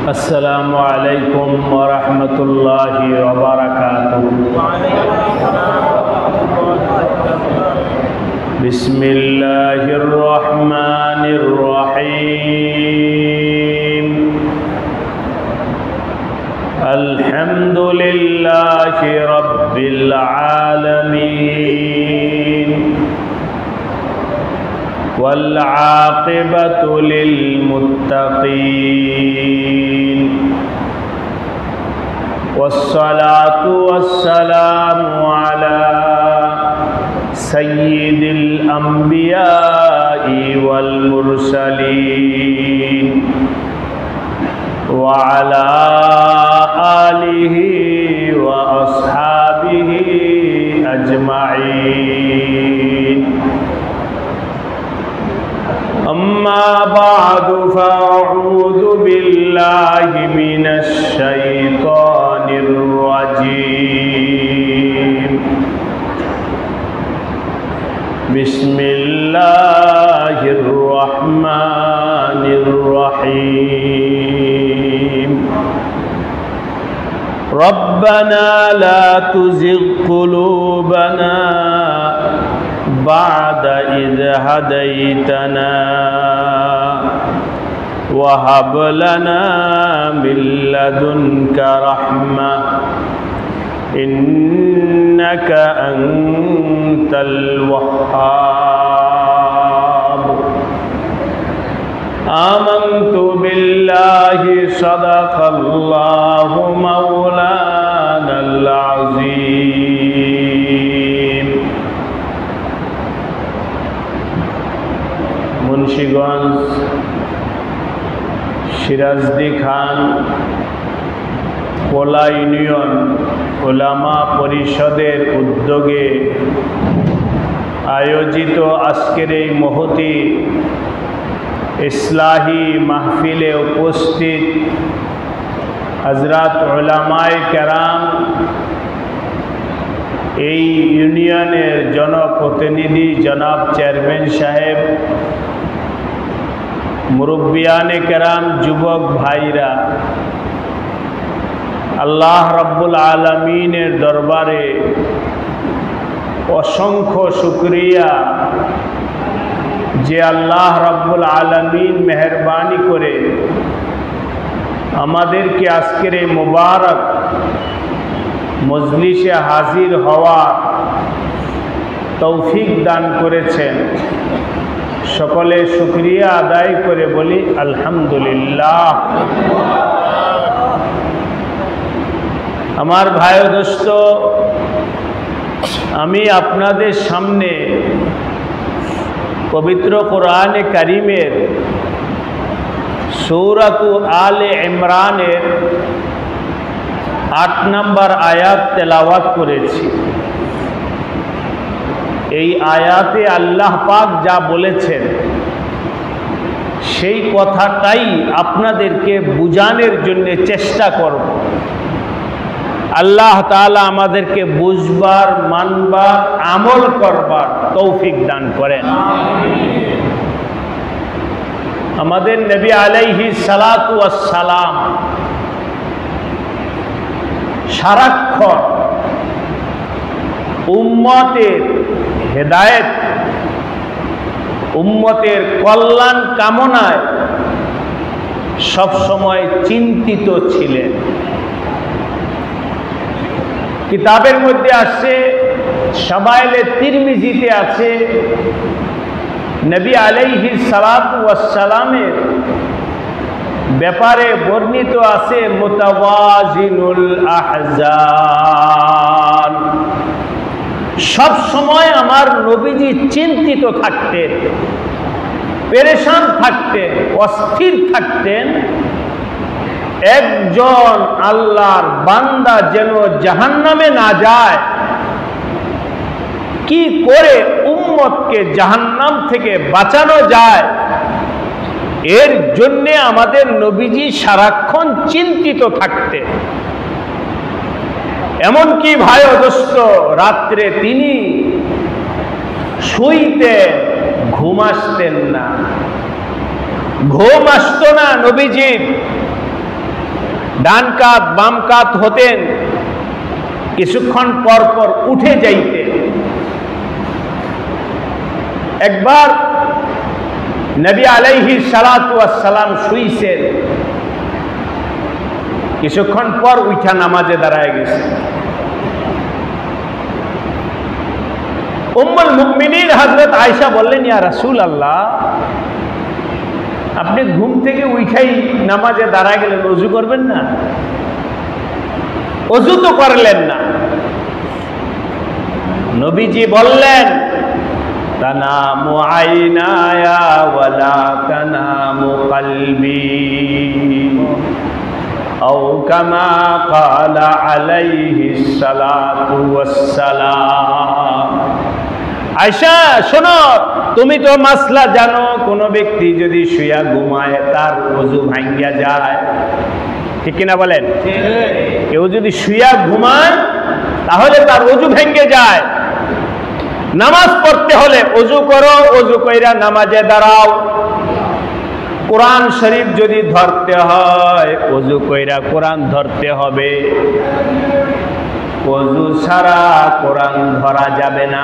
अस्सलामु अलैकुम व रहमतुल्लाहि व बरकातुहू। बिस्मिल्लाहिर रहमानिर रहीम। अल्हम्दुलिल्लाहि रब्बिल आलमीन वल आक़िबतु लिल मुत्तक़ीन वस्सलातु वस्सलामु अला सय्यिदिल अंबिया'i वल मुरसलीन व अला आलिहि व अस्हाबिहि अजमईन। अम्मा बादु फ़अऊज़ु बिल्लाहि मिनश शैतानिर रजीम। बिस्मिल्लाहिर रहमानिर रहीम। रब्बना ला तुज़िग़ क़ुलूबना बाद इज़ हदैतना वहब लना मिन लदुनका रहमा इन्नका अंतल वह्हाब। आमन्तु बिल्लाहि सदक़ल्लाहु मौलानल अज़ीम। मुंशीगंज सिराजदी खान कोला यूनियन उलामा परिषदेर उद्योगे आयोजित आजकेर এই মহতি इस्लाही महफिले उपस्थित हजरत उलामाए केराम, এই ইউনিয়নের জনপ্রতিনিধি জনাব চেয়ারম্যান সাহেব, মুরব্বিয়ানে কেরাম, যুবক ভাইরা, আল্লাহ রাব্বুল আলামিনের দরবারে অসংখ্য শুকরিয়া যে আল্লাহ রাব্বুল আলামিন মেহেরবানি করে আমাদেরকে আজকের এই মুবারক মজলিসে হাজির হওয়া তৌফিক দান করেছেন। সকলে শুকরিয়া আদায় করে বলি আলহামদুলিল্লাহ। আমার ভাই ও দোস্ত, আমি আপনাদের সামনে পবিত্র কোরআনে কারিমের সূরাতু আলে ইমরানের 8 নম্বর আয়াত তেলাওয়াত করেছি। এই আয়াতে আল্লাহ পাক যা বলেছেন সেই কথাটাই আপনাদেরকে বুঝানোর জন্য চেষ্টা করব। আল্লাহ তাআলা আমাদেরকে বুঝবার, মানবার, আমল করবার তৌফিক দান করেন। আমাদের নবী আলাইহিস সালাতু ওয়াস সালাম সারাক্ষণ উম্মতের হেদায়েত, উম্মতের কল্যাণ কামনায় সবসময় চিন্তিত ছিলেন। কিতাবের মধ্যে আছে, শামাইলে তিরমিজিতে আছে, নবী আলাইহিস সালাতু ওয়াস সালামের ব্যাপারে বর্ণিত আছে মুতাওয়াজিনুল আহজান। সব সময় আমার নবীজি চিন্তিত থাকতেন, পেরেশান থাকতেন, অস্থির থাকতেন। একজন আল্লাহর বান্দা যেন জাহান্নামে না যায়, কি করে উম্মতকে জাহান্নাম থেকে বাঁচানো যায়, এর জন্যে আমাদের নবীজি সারাক্ষণ চিন্তিত থাকতেন। এমনকি ভাই ও দোস্ত, রাত্রে তিনি শুইতেন, ঘুম আসতেন না, ঘুম আসতো না নবীজির। ডান কাত বাম কাত হতেন, কিছুক্ষণ পর পর উঠে যাইতেন। একবার নবী আলাইহিস সালাতু ওয়াস সালাম শুইছেন, কিছুক্ষণ পর উঠা নামাজে দাঁড়ায় গেছে। উম্মুল মুমিনিন হযরত আয়েশা বললেন, ইয়া রাসূলুল্লাহ, আপনি ঘুম থেকে উঠাই নামাজে দাঁড়ায় গেলেন, ওযু করবেন না? ওযু তো করলেন না। নবীজি বললেন, তানামু আইনায়া ওয়ালা তানামু কলবি আও কামা ক্বালা আলাইহিস সালাতু ওয়াস সালাম। আয়েশা শোনো, তুমি তো মাসলা জানো, কোন ব্যক্তি যদি শুয়া ঘুমায় তার ওযু ভাঙ্গিয়া যায়, ঠিক কিনা বলেন? কেউ যদি শুয়া ঘুমায় তাহলে তার ওযু ভেঙে যায়। নামাজ পড়তে হলে ওযু করো, ওযু কইরা নামাজে দাঁড়াও। কোরআন শরীফ যদি ধরতে হয় ওযু কইরা কোরআন ধরতে হবে। ওযু ছাড়া কোরআন ধরা যাবে না।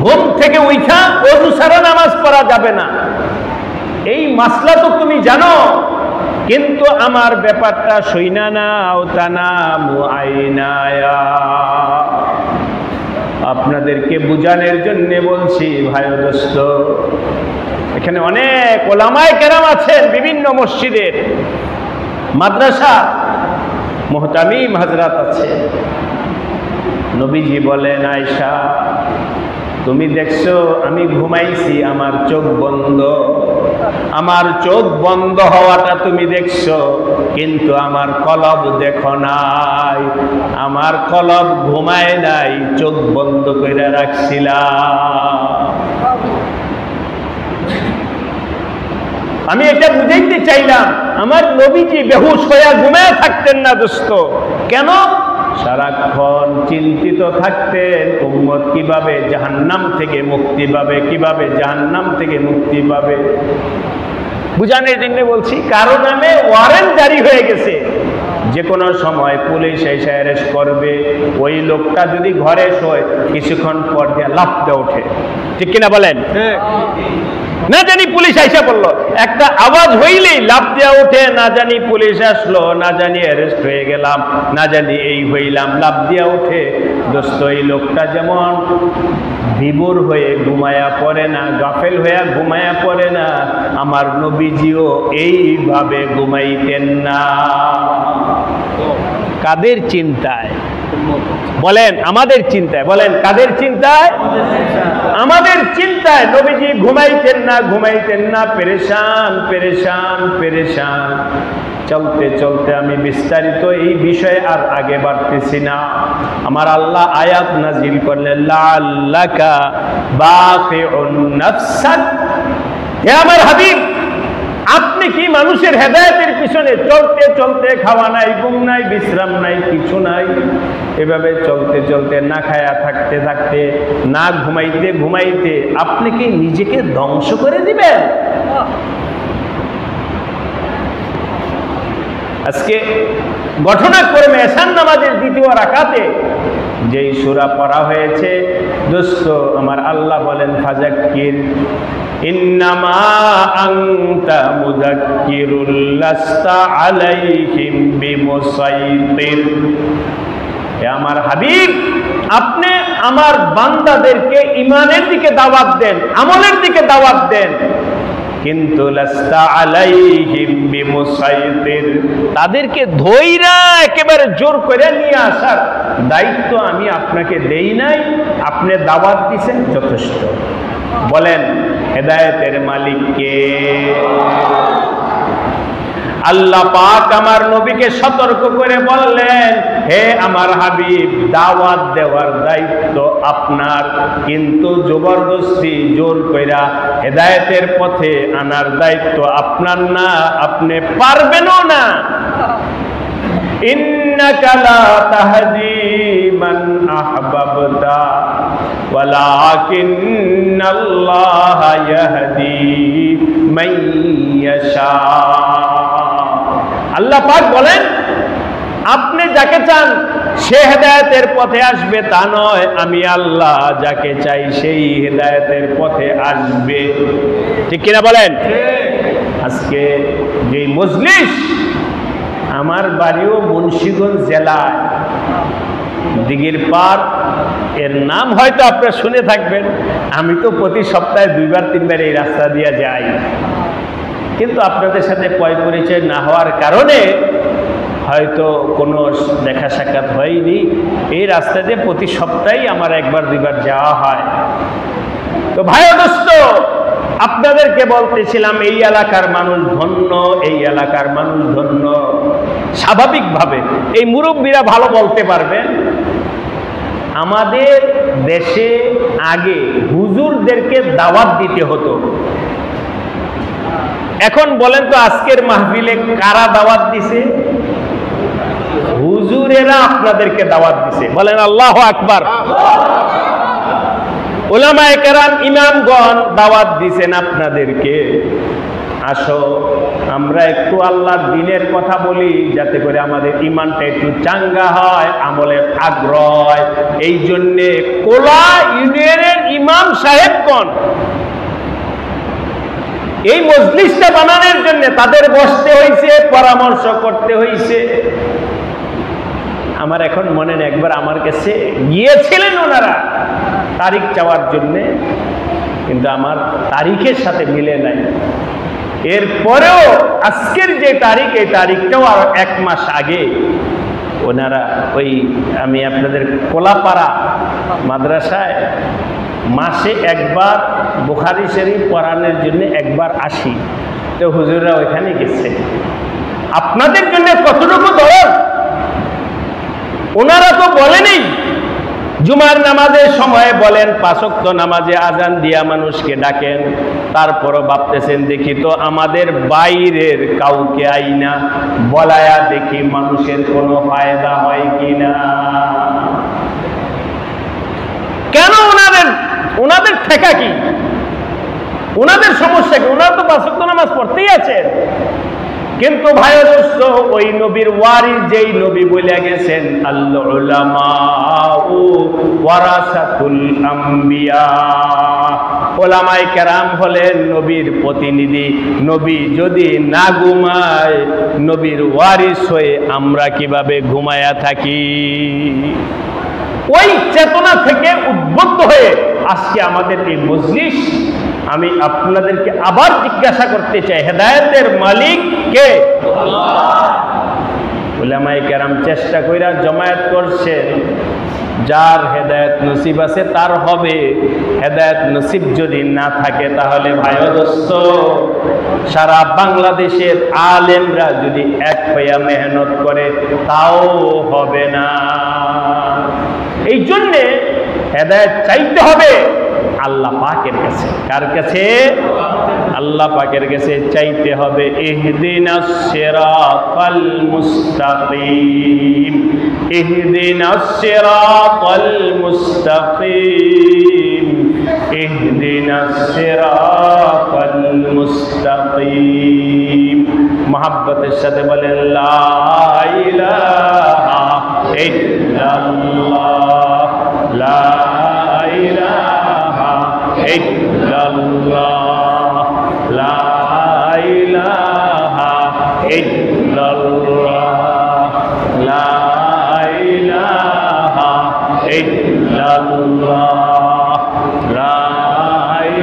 ঘুম থেকে উঠা ওযু ছাড়া নামাজ পড়া যাবে না। এই মাসলা তো তুমি জানো, কিন্তু আমার ব্যাপারটা শুইনা নাও। তানামু আইনায়া, আপনাদেরকে বুঝানোর জন্য বলছি ভাই ও দোস্ত। এখানে অনেক ওলামায়ে কেরাম আছেন, বিভিন্ন মসজিদের মাদ্রাসা মুহতামিম হযরত আছে। নবীজি বলেন, আয়েশা তুমি দেখছো আমি ঘুমাইছি, আমার চোখ বন্ধ, আমার চোখ বন্ধ হওয়াটা তুমি দেখছো, কিন্তু আমার কলব দেখো নাই। আমার কলব ঘুমায় নাই, চোখ বন্ধ করে রাখছিলাম। আমি এটা বুঝাইতে চাইলাম, আমার নবীজি বেহুশ হয়ে ঘুমায় থাকতেন না দোস্ত। কেন? সারাক্ষণ চিন্তিত থাকতেন উম্মত কিভাবে জাহান্নাম থেকে মুক্তি পাবে, কিভাবে জাহান্নাম থেকে মুক্তি পাবে। বুঝানোর জন্য বলছি, কারো নামে ওয়ারেন্ট জারি হয়ে গেছে, যে কোনো সময় পুলিশ এসে অ্যারেস্ট করবে। ওই লোকটা যদি ঘরে শোয়, কিছুক্ষণ পর দিয়ে লাফ দিয়ে ওঠে, ঠিক কিনা বলেন? না জানি পুলিশ আইসা পড়লো, একটা আওয়াজ হইলেই লাফ দিয়া ওঠে, না জানি পুলিশ আসলো, না জানি অ্যারেস্ট হয়ে গেলাম, না জানি এই হইলাম, লাফ দিয়া ওঠে। দোস্ত, এই লোকটা যেমন বিভোর হয়ে ঘুমায়া পড়ে না, গাফেল হয়ে ঘুমায়া পড়ে না, আমার নবীজিও এইভাবে ঘুমাইতেন না। কাদের চিন্তায় বলেন? আমাদের চিন্তায়। বলেন কাদের চিন্তায়? আমাদের চিন্তায় নবীজি ঘুমাইতেন না, ঘুমাইতেন না, পেরেশান পেরেশান পেরেশান। চলতে চলতে আমি বিস্তারিত এই বিষয়ে আর আগে বাড়তেছি না। আমার আল্লাহ আয়াত নাজিল করলেন, লাআল্লাকা বাকিউন নাফসাক। হে আমার হাবিব, আপনি কি মানুষের হেদায়েতের পিছনে চলতে চলতে, খাওয়া নাই, ঘুম নাই, বিশ্রাম নাই, কিছু নাই, এভাবে চলতে চলতে, না খায়া থাকতে থাকতে, না ঘুমাইতে ঘুমাইতে আপনি কি নিজেকে ধ্বংস করে দিবেন? আজকে ঘটনাক্রমে এশার নামাজের দ্বিতীয় রাকাতে যেই সূরা পড়া হয়েছে, দোস্ত আমার আল্লাহ বলেন, ফাযাক্কির ইন্নামা আনতা মুযাক্কিরুল লাস্তা আলাইহিম বিমুসাইতির। হে আমার হাবিব, আপনি আমার বান্দাদেরকে ঈমানের দিকে দাওয়াত দেন, আমলের দিকে দাওয়াত দেন, কিন্তু লাস্তা আলাইহিম বিমুসাইতির, তাদেরকে ধইরা একেবারে জোর করে নিয়ে আসার দায়িত্ব আমি আপনাকে দেই নাই। আপনি দাওয়াত দিয়েছেন, যথেষ্ট। বলেন হেদায়েতের মালিক কে? আল্লাহ পাক আমার নবীকে সতর্ক করে বললেন, হে আমার হাবিব, দাওয়াত দেওয়ার দায়িত্ব আপনার, কিন্তু জবরদস্তি জোর কইরা হেদায়েতের পথে আনার দায়িত্ব আপনার না, আপনি পারবেনও না। ইন্নাকা লা তাহদি মান আহবাবতা ওয়ালাকিন্নাল্লাহা ইয়াহদি মান ইয়াশা। আল্লাহ পাক বলেন, আপনি যাকে চান সে হেদায়েতের পথে আসবে তা নয়, আমি আল্লাহ যাকে চাই সেই হেদায়েতের পথে আসবে। ঠিক কিনা বলেন? আজকে যে মজলিস, আমার বাড়িও মুন্সিগঞ্জ জেলায় দিঘির পার, এর নাম হয়তো আপনারা শুনে থাকবেন। আমি তো প্রতি সপ্তাহে 2-3 এই রাস্তা দিয়ে যাই, কিন্তু আপনাদের সাথে পয় পরিচয় না হওয়ার কারণে হয়তো কোনো দেখা সাক্ষাৎ হয়নি। এই রাস্তা দিয়ে প্রতি সপ্তাহেই আমার 1-2বার যাওয়া হয়। তো ভাই দোস্ত, আপনাদেরকে বলতেছিলাম এই এলাকার মানুষ ধন্য, এই এলাকার মানুষ ধন্য। স্বাভাবিকভাবে এই মুরব্বীরা ভালো বলতে পারবেন, আমাদের দেশে আগে হুজুরদেরকে দাওয়াত দিতে হতো। এখন বলেন তো আজকের মাহফিলে কারা দাওয়াত দিছে? হুজুরেরা আপনাদেরকে দাওয়াত দিছে। বলেন আল্লাহু আকবার। উলামায়ে কেরাম, ইমামগণ দাওয়াত দিছেন আপনাদেরকে, আসো আমরা একটু আল্লাহর দ্বীনের কথা বলি, যাতে করে আমাদের ঈমানটা একটু চাঙ্গা হয়, আমলের আগ্রহ হয়। এই জন্যে কোলা ইউনিয়নের ইমাম সাহেবগণ এই মজলিসটা বানানোর জন্য তাদের বসতে হয়েছে, পরামর্শ করতে হয়েছে। আমার এখন মনে নেই, একবার আমার কাছে গিয়েছিলেন ওনারা তারিখ চাওয়ার জন্যে, কিন্তু আমার তারিখের সাথে মিলে নাই। এরপরেও আজকের যে তারিখ, এই তারিখটাও আর 1 মাস আগে ওনারা ওই, আমি আপনাদের কোলাপাড়া মাদ্রাসায় মাসে একবার বুখারী শরীফ পড়ানোর জন্য একবার আসি, তো হুজুররা ওইখানে গেছে। আপনাদের জন্য কতটুকু দরদ ওনারা তো বলেনি। জুমার নামাজের সময় বলেন, 5 ওয়াক্ত নামাজে আজান দিয়া মানুষকে ডাকেন, তারপরও ভাবতেছেন দেখি তো আমাদের বাইরের কাউকে আইনা বলায়া দেখি মানুষের কোনো ফায়দা হয় কিনা। কেন ওনাদের ঠেকা কি? ওনাদের সমস্যা কি? ওনারা তো 5 ওয়াক্ত নামাজ পড়তেই আছেন। কিন্তু ভাই দোস্ত, ওই নবীর ওয়ারিস যেই নবী বলে গেছেন, আল উলামাউ ওয়ারাসাতুল আম্বিয়া, উলামায়ে কেরাম হলেন নবীর প্রতিনিধি। নবী যদি না ঘুমায়, নবীর ওয়ারিস হয়ে আমরা কিভাবে ঘুমায়া থাকি? ওই চেতনা থেকে উদ্বুদ্ধ হয়ে আজকে আমাদের এই মজলিস। আমি আপনাদেরকে আবার জিজ্ঞাসা করতে চাই, হেদায়েতের মালিক কে? উলামায়ে কেরাম চেষ্টা কইরা জমায়েত করছেন, যার হেদায়েত নসিব আছে তার হবে, হেদায়েত নসিব যদি না থাকে তাহলে ভাই দোস্ত, সারা বাংলাদেশের আলেমরা যদি এক হইয়া মেহনত করে তাও হবে না। এই জন্যে হেদায়েত চাইতে হবে আল্লাহ পাকের কাছে। কার কাছে? আল্লাহ পাকের কাছে চাইতে হবে। ইহদিনাস সিরাতাল মুস্তাকিম, ইহদিনাস সিরাতাল মুস্তাকিম, ইহদিনাস সিরাতাল মুস্তাকিম। মুহাব্বতের সাথে বলেন লা ইলাহা ইল্লাল্লাহ, লা ইলাহা ইল্লাল্লাহ, লা ইলাহা ইল্লাল্লাহ, লা ইলাহা ইল্লাল্লাহ, লা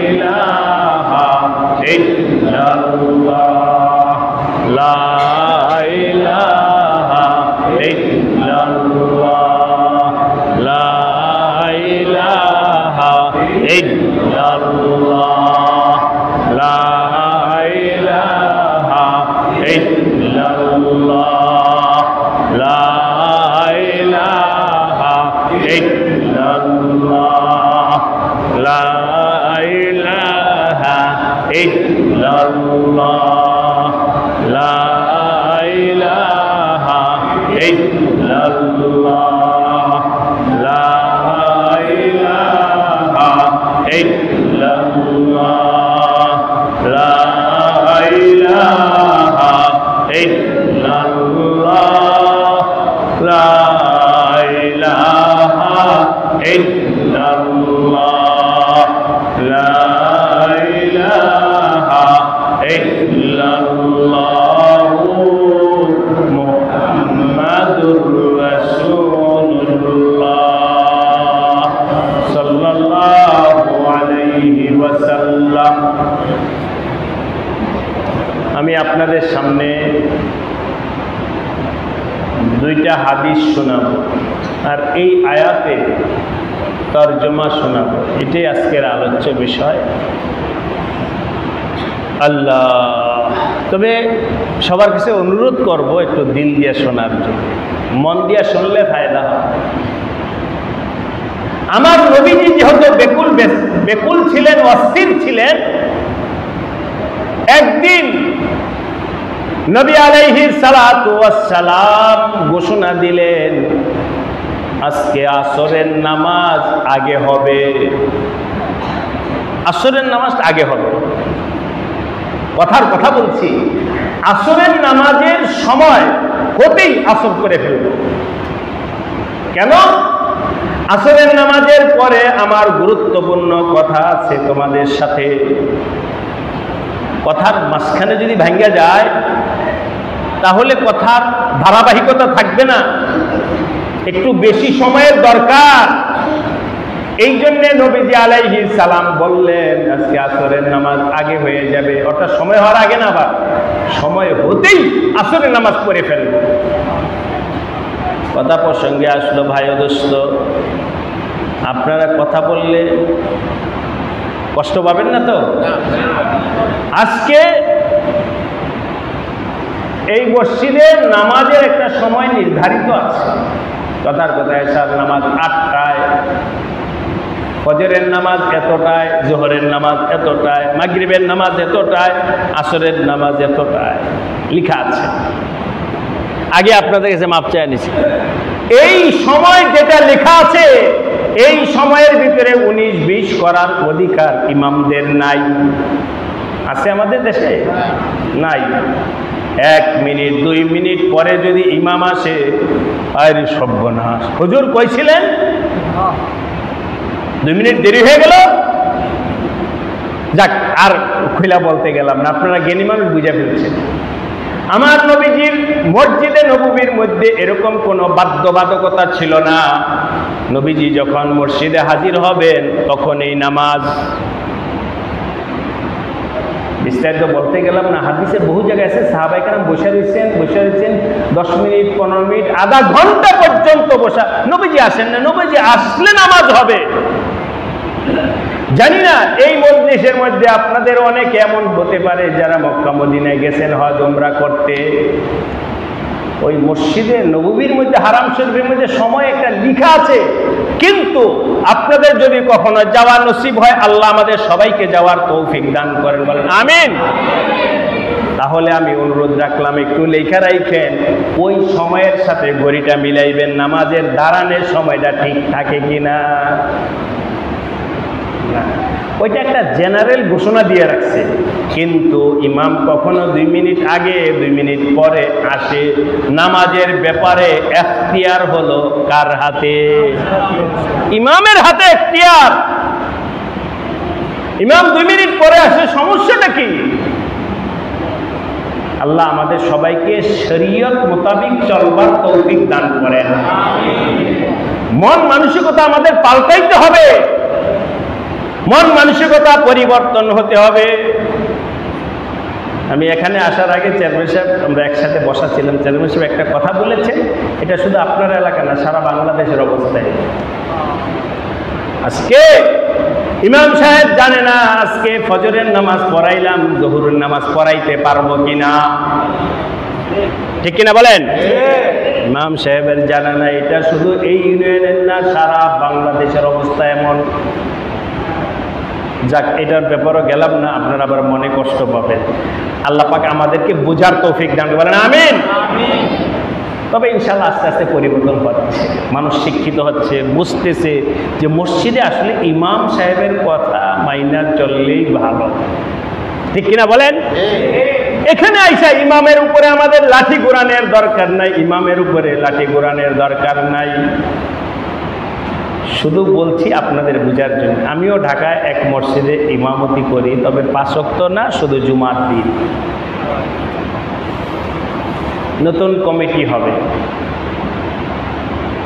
ইলাহা ইল্লাল্লাহ, লা ইলাহা ইল্লাল্লাহ, লা ইলাহা ইল্লাল্লাহ, লা ইলাহা ইল্লাল্লাহ, লা ইলাহা ইল্লাল্লাহ, লা ইলাহা ইল্লাল্লাহ, লা ইলাহা ইল্লাল্লাহ, লা ইলাহা ইল্লাল্লাহ, লা ইলাহা ইল্লাল্লাহ। সামনে দুইটা হাদিস শোনাবো আর এই আয়াতে তরজমা শোনাবো, এটাই আজকের আলোচ্য বিষয়। আল্লাহ, তবে সবার কাছে অনুরোধ করব একটু দিল দিয়ে শোনার জন্য, মন দিয়ে শুনলে ফায়দা হয়। আমার নবীজি যেহেতু বেকুল ছিলেন, অস্থির ছিলেন, একদিন নবী আলাইহিস সালাতু ওয়াস সালাম ঘোষণা দিলেন, আজকে আসরের নামাজ আগে হবে, আসরের নামাজ আগে হবে। কথার কথা বলছি, আসরের নামাজের সময় হতেই আসর করে ফেলব। কেন? আসরের নামাজের পরে আমার গুরুত্বপূর্ণ কথা আছে তোমাদের সাথে। কথার মাঝখানে যদি ভাঙ্গা যায় তাহলে কথার ধারাবাহিকতা থাকবে না, একটু বেশি সময়ের দরকার। এই জন্যে নবীজি আলাইহিস সালাম বললেন, আজকে আসরের নামাজ আগে হয়ে যাবে, অর্থাৎ সময় হওয়ার আগে না, বা সময় হতেই আসরের নামাজ পড়ে ফেলবে। কথা প্রসঙ্গে আসলো, ভাই ও দোস্ত, আপনারা কথা বললে কষ্ট পাবেন না তো? আজকে এই মসজিদে নামাজের একটা সময় নির্ধারিত আছে। কথার কথা, এশার নামাজ 8টায়, ফজরের নামাজ এতটায়, জোহরের নামাজ এতটায়, মাগরিবের নামাজ এতটায়, আসরের নামাজ এতটায় লেখা আছে। আগে আপনাদের কাছে মাপ চাই নিছি, এই সময় যেটা লেখা আছে এই সময়ের ভিতরে 19-20 করার অধিকার ইমামদের নাই। আছে আমাদের দেশে? নাই। 1 মিনিট 2 মিনিট পরে যদি ইমাম আসে, আরে সর্বনাশ, হুজুর কইছিলেন 2 মিনিট দেরি হয়ে গেল, যাক আর খুলা বলতে গেলাম না, আপনারা জ্ঞানী মানুষ বুঝে ফেলছেন। আমার নবীজির মসজিদে নববীর মধ্যে এরকম কোনো বাধ্যবাধকতা ছিল না। নবীজি যখন মসজিদে হাজির হবেন তখন এই নামাজ। বিস্তারিত বলতে গেলাম না, হাদিসে বহু জায়গায় আছে সাহাবায়ে কেরাম বসে রয়েছেন 10 মিনিট 15 মিনিট আধা ঘন্টা পর্যন্ত বসা। নবীজি আসেন না, নবীজি আসলে নামাজ হবে। জানি না এই মজলিসের মধ্যে আপনাদের অনেকে এমন হতে পারে যারা মক্কা মদিনায় গেছেন হজ উমরা করতে, ওই মসজিদে নববীর মধ্যে, হারাম শরীফের মধ্যে সময় একটা লেখা আছে, কিন্তু আপনাদের যদি কখনো যাওয়া নসিব হয়, আল্লাহ আমাদের সবাইকে যাওয়ার তৌফিক দান করেন, বলেন আমিন। তাহলে আমি অনুরোধ রাখলাম, একটু লেখা রাখেন, ওই সময়ের সাথে ঘড়িটা মিলাইবেন, নামাজের দাঁড়ানোর সময়টা ঠিক থাকে কিনা। ওইটা একটা জেনারেল ঘোষণা দিয়ে রাখছে, কিন্তু ইমাম কখনো 2 মিনিট আগে 2 মিনিট পরে আসে। নামাজের ব্যাপারে এখতিয়ার হলো কার হাতে? ইমামের হাতে এখতিয়ার। ইমাম 2 মিনিট পরে আসে, সমস্যাটা কি? আল্লাহ আমাদের সবাইকে শরীয়ত মোতাবিক চলবার তৌফিক দান করেন। মন মানসিকতা আমাদের পাল্টাইতে হবে, মন মানসিকতা পরিবর্তন হতে হবে। আমি এখানে আসার আগে চেয়ারম্যান সাহেব, আমরা একসাথে বসা ছিলাম, চেয়ারম্যান সাহেব একটা কথা বলেছেন, এটা শুধু আপনার এলাকা না, সারা বাংলাদেশের অবস্থায়। আজকে ইমাম সাহেব জানে না আজকে ফজরের নামাজ পড়াইলাম, জোহরের নামাজ পড়াইতে পারবো কিনা, ঠিক কিনা বলেন? ইমাম সাহেবের জানা না, এটা শুধু এই ইউনিয়নের না, সারা বাংলাদেশের অবস্থা এমন। যাক, এটার ব্যাপারও গেলাম না, আপনারা আবার মনে কষ্ট পাবেন। আল্লাহ পাক আমাদেরকে বোঝার তৌফিক দান করেন, আমিন। তবে ইনশাআল্লাহ আস্তে আস্তে পরিবর্তন হচ্ছে, মানুষ শিক্ষিত হচ্ছে, বুঝতেছে যে মসজিদে আসলে ইমাম সাহেবের কথা মাইনা চললেই ভালো, ঠিক কিনা বলেন? এখানে আইসা ইমামের উপরে আমাদের লাঠি ঘোরানোর দরকার নাই, ইমামের উপরে লাঠি ঘোরানোর দরকার নাই। শুধু বলছি আপনাদের বোঝার জন্য। আমিও ঢাকায় এক মসজিদে ইমামতি করি, তবে 5 ওয়াক্ত না, শুধু জুমার দিন। নতুন কমিটি হবে,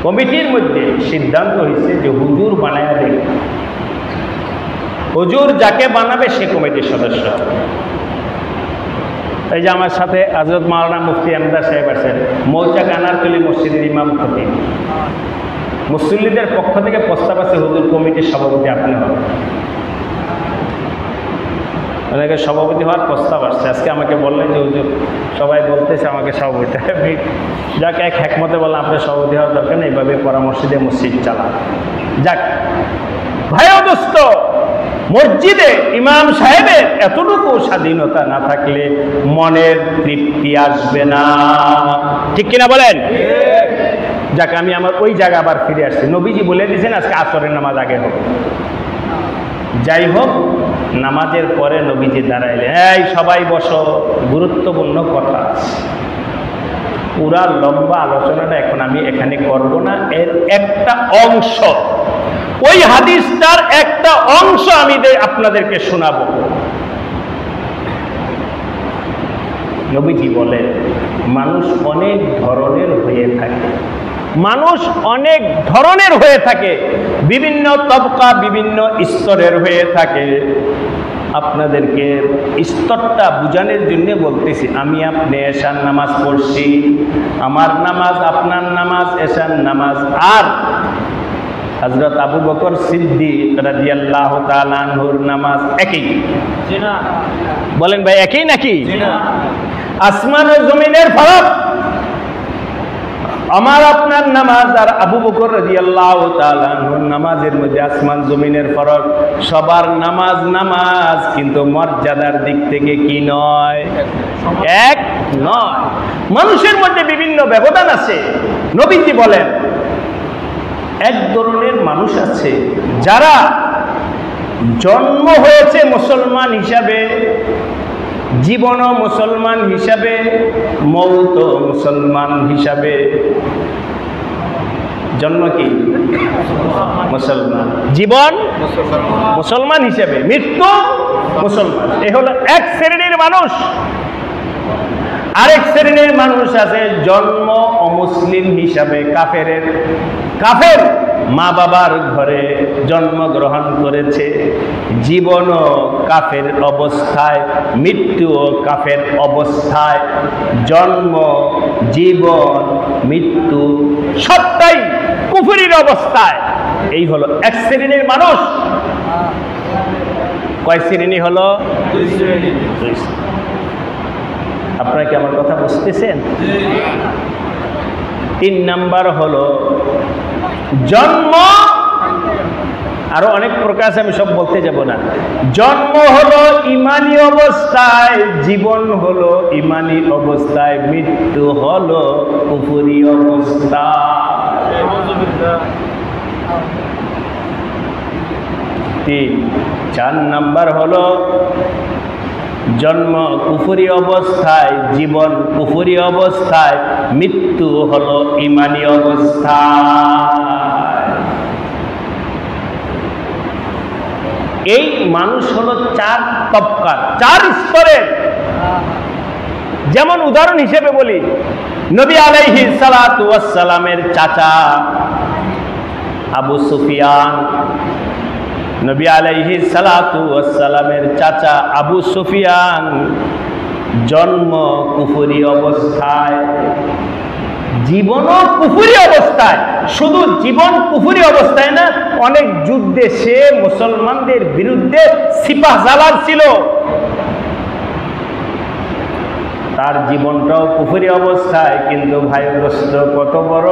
কমিটির মধ্যে সিদ্ধান্ত হয়েছে যে হুজুর বানায় দেবে, হুজুর যাকে বানাবে সে কমিটির সদস্য। এই যে আমার সাথে হযরত মাওলানা মুফতি আমদাদ সাহেব আছেন, মৌচাক আনারকলি মসজিদের ইমাম খতিব। মুসল্লিদের পক্ষ থেকে প্রস্তাব আছে, হুজুর কমিটির সভাপতি আপনি হবেন। অনেকে সভাপতি হওয়ার প্রস্তাব আসছে। আজকে আমাকে বললেন যে হুজুর সবাই বলতেছে আমাকে সভাপতি, যাকে এক একমতে বললাম আপনার সভাপতি হওয়ার দরকার নেই, এইভাবে পরামর্শ দিয়ে মসজিদ চালান। যাক ভাই দোস্ত, মসজিদে ইমাম সাহেবের এতটুকু স্বাধীনতা না থাকলে মনের তৃপ্তি আসবে না, ঠিক কিনা বলেন? যাক আমি আমার ওই জায়গা আবার ফিরে আসছি। নবীজি বলে দিয়েছেন আজকে আসরের নামাজ আগে হবে। যাই হোক, নামাজের পরে নবীজি দাঁড়াইলেন, এই সবাই বসো, গুরুত্বপূর্ণ কথা আছে। পুরা লম্বা আলোচনাটা এখন আমি এখানে করব না, এর একটা অংশ, ওই হাদিসটার একটা অংশ আমি আপনাদেরকে শোনাবো। নবীজি বলেন মানুষ অনেক ধরনের হয়ে থাকে, মানুষ অনেক ধরনের হয়ে থাকে, বিভিন্ন তবকা বিভিন্ন স্তরের হয়ে থাকে। আপনাদেরকে স্তরটা বুঝানোর জন্য বলতেছি। আমি আপনি এশার নামাজ পড়ছি, আমার নামাজ আপনার নামাজ এশার নামাজ আর হযরত আবু বকর সিদ্দিক রাদিয়াল্লাহু তাআলা আনহুর নামাজ একই? জি না। বলেন ভাই একই নাকি? জি না। আসমান ও জমিনের ফারাক। আমার আপনার নামাজ আর আবু বকর রাদিয়াল্লাহু তাআলা আনহুর নামাজের মধ্যে আসমান জমিনের ফারাক। সবার নামাজ নামাজ, কিন্তু মর্যাদার দিক থেকে কি নয়? এক নয়। মানুষের মধ্যে বিভিন্ন ব্যবধান আছে। নবীজি বলেন এক ধরনের মানুষ আছে যারা জন্ম হয়েছে মুসলমান হিসাবে, জীবনও মুসলমান হিসাবে, মৌত মুসলমান হিসাবে। জন্ম কি মুসলমান, জীবন মুসলমান হিসাবে, মৃত্যু মুসলমান। এ হলো এক শ্রেণীর মানুষ। আরেক শ্রেণীর মানুষ আছে জন্ম অমুসলিম হিসাবে, কাফের মা বাবার ঘরে জন্মগ্রহণ করেছে, জীবনও কাফের অবস্থায়, মৃত্যুও কাফের অবস্থায়। জন্ম, জীবন, মৃত্যু সবটাই কুফরির অবস্থায়। এই হলো এক শ্রেণীর মানুষ। কয় শ্রেণী হলো? দুই শ্রেণী। আপনারা কি আমার কথা বুঝতেছেন? 3 নাম্বার হলো জন্ম, আরো অনেক প্রকার আছে, আমি সব বলতে যাব না। জন্ম হলো ইমানি অবস্থায়, জীবন হলো ইমানি অবস্থায়, মৃত্যু হলো কুফরি অবস্থায়। 4 নাম্বার হলো জন্ম কুফরি অবস্থায়, জীবন কুফরি অবস্থায়, মৃত্যু হলো ইমানি অবস্থায়। এই মানুষ হলো 4 তবকার, 4 স্তরের। যেমন উদাহরণ হিসেবে বলি, নবী আলাইহিস সালাতু ওয়াস সালামের চাচা আবু সুফিয়ান, নবী আলাইহিস সালাতু ওয়াস সালামের চাচা আবু সুফিয়ান জন্ম কুফরি অবস্থায়, জীবনও কুফরি অবস্থায়। শুধু জীবন কুফরি অবস্থায় না, অনেক যুদ্ধে সে মুসলমানদের বিরুদ্ধে সিপাহসালার ছিল, তার জীবনটাও কুফরি অবস্থায়। কিন্তু ভাই দোস্ত, কত বড়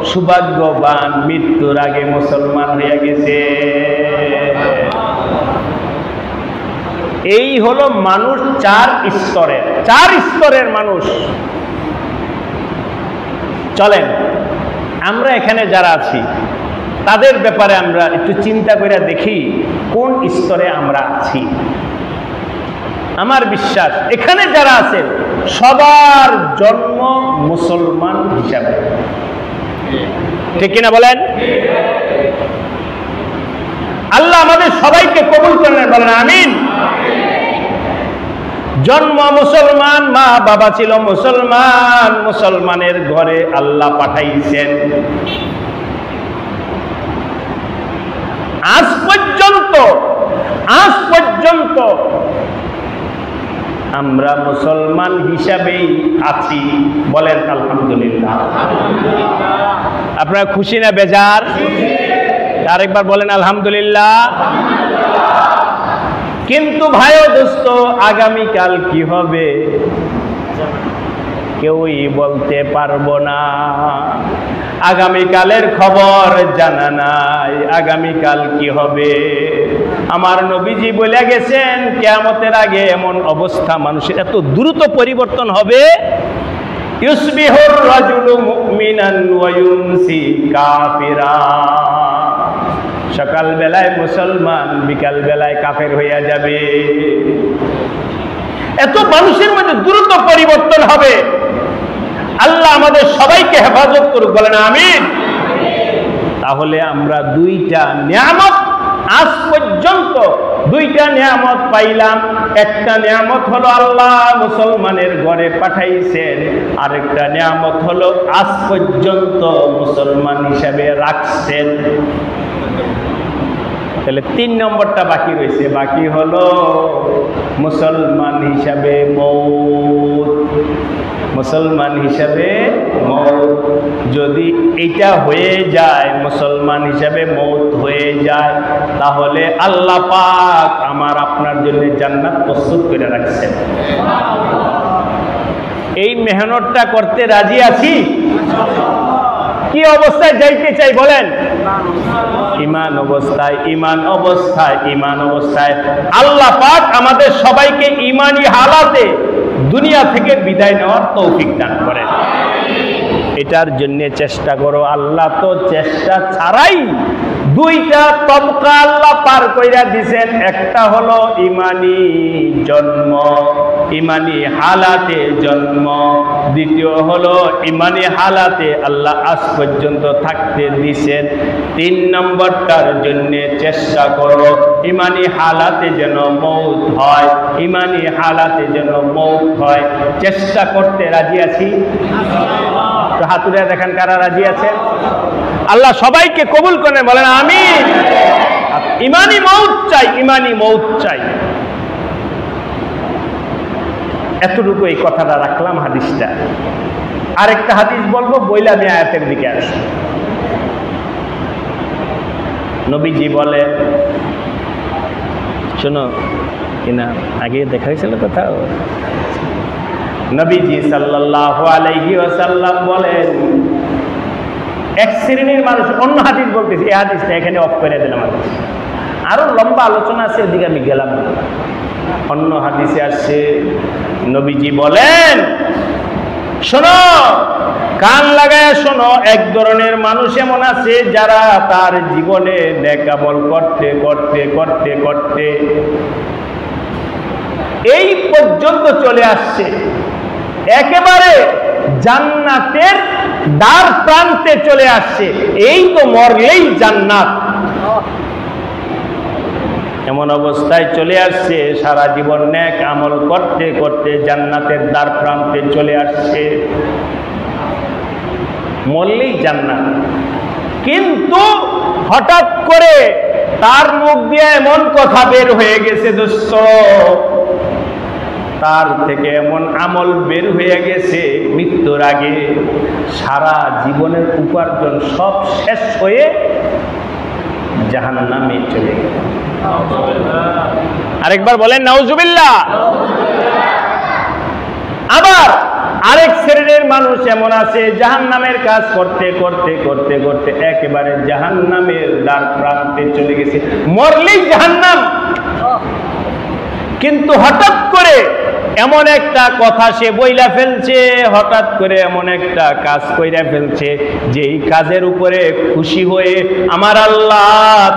সৌভাগ্যবান, মৃত্যুর আগে মুসলমান হয়ে গেছে। এই হলো মানুষ 4 স্তরের মানুষ। চলেন আমরা এখানে যারা আছি তাদের ব্যাপারে আমরা একটু চিন্তা করে দেখি কোন স্তরে আমরা আছি। আমার বিশ্বাস এখানে যারা আছেন সবার জন্ম মুসলমান হিসাবে, ঠিক কিনা বলেন? আল্লাহ আমাদের সবাইকে কবুল করেন, বলেন আমিন। জন্ম মুসলমান, মা বাবা ছিল মুসলমান, মুসলমানের ঘরে আল্লাহ পাঠাইছেন। আজ পর্যন্ত আমরা মুসলমান হিসাবেই আছি, বলেন আলহামদুলিল্লাহ। আপনারা খুশি না বেজার? আরেকবার বলেন আলহামদুলিল্লাহ। কিন্তু ভাই ও দোস্ত, আগামীকাল কি হবে কেউই বলতে পারবো না। আগামীকালের খবর জানা নাই, আগামীকাল কি হবে। আমার নবীজি বলে গেছেন কিয়ামতের আগে এমন অবস্থা মানুষের এত দ্রুত পরিবর্তন হবে, ইউসবিহুর রাজুলু মুমিনান ওয়া ইউমসি কাফিরা। সকাল বেলায় মুসলমান, বিকাল বেলায় কাফের হইয়া যাবে। এত মানুষের মধ্যে দ্রুত পরিবর্তন হবে। আল্লাহ আমাদের সবাইকে হেফাজত করুক, বলেন আমিন। তাহলে আমরা দুইটা নিয়ামত, আজ পর্যন্ত দুইটা নিয়ামত পাইলাম। একটা নিয়ামত হলো আল্লাহ মুসলমানের ঘরে পাঠাইছেন, আরেকটা নিয়ামত হলো আজ পর্যন্ত মুসলমান হিসাবে রাখছেন। তাহলে 3 নম্বরটা বাকি রয়েছে, বাকি হলো মুসলমান হিসাবে মওত। মুসলমান হিসাবে মওত যদি এটা হয়ে যায়, মুসলমান হিসাবে মওত হয়ে যায়, তাহলে আল্লাহ পাক আমার আপনার জন্য জান্নাত প্রস্তুত করে রাখছেন। এই মেহনতটা করতে রাজি আছি? কি অবস্থায় যাইতে চাই বলেন? ঈমান অবস্থায়, ঈমান অবস্থায়, ঈমান অবস্থায়। আল্লাহ পাক আমাদের সবাইকে ঈমানি হালাতে দুনিয়া থেকে বিদায় নেওয়ার তৌফিক দান করেন। এটার জন্য চেষ্টা করো। আল্লাহ তো চেষ্টা ছাড়াই দুইটা তবকা আল্লাহ পার কইরা দিয়েছেন। একটা হলো ঈমানি জন্ম, ঈমানি হালাতে জন্ম। দ্বিতীয় হলো ঈমানি হালাতে আল্লাহ আজ পর্যন্ত থাকতে দিয়েছেন। 3 নম্বরটার জন্য চেষ্টা করো ঈমানি হালাতে যেন মওত হয়, ঈমানি হালাতে যেন মওত হয়। চেষ্টা করতে রাজি আছি? তো হাত তুলে দেখেন কারা রাজি আছেন। আল্লাহ সবাইকে কবুল করেন, বলেন আমিন। ঈমানি মওত চাই, ঈমানি মওত চাই। এতটুকু এই কথাটা রাখলাম হাদিসটা। আরেকটা হাদিস বলবো, বইলে আমি আয়াতের দিকে আসি। নবীজি বলে, শোনো কিনা আগে দেখা হয়েছিল কোথাও, নবীজি সাল্লাল্লাহু আলাইহি ওয়াসাল্লাম বলেন, এক শ্রেণীর মানুষ, অন্য হাদিস বলতেছি, এই হাদিসটা এখানে অফ করে দিলাম। আরো লম্বা আলোচনা আছে, এদিকে আমি গেলাম না। অন্য হাদিসে আসছে, নবীজি বলেন, শোনো, কান লাগায় শোনো, এক ধরনের মানুষ এমন আছে যারা তার জীবনে নেক আমল করতে করতে করতে করতে এই পর্যন্ত চলে আসছে, একেবারে জান্নাতের দ্বার প্রান্তে চলে আসছে। এই তো মরলেই জান্নাত, এমন অবস্থায় চলে আসছে, সারা জীবন নেক আমল করতে করতে জান্নাতের দ্বার প্রান্তে চলে আসছে, মরলেই জান্নাত। কিন্তু হঠাৎ করে তার মুখ দিয়ে এমন কথা বের হয়ে গেছে দোস্ত, তার থেকে এমন আমল বের হয়ে গেছে, মৃত্যুর আগে সারা জীবনের উপার্জন সব শেষ হয়ে জাহান্নামে চলে গেল। আরেকবার বলেন নাউজুবিল্লাহ। আবার আরেক শ্রেণীর মানুষ এমন আছে, জাহান্নামের কাজ করতে করতে করতে করতে একেবারে জাহান্নামের দ্বার প্রান্তে চলে গেছে, মরলেই জাহান্নাম। কিন্তু হঠাৎ করে এমন একটা কথা সে বইলা ফেলছে, হঠাৎ করে এমন একটা কাজ কইরা ফেলছে, যে এই কাজের উপরে খুশি হয়ে আমার আল্লাহ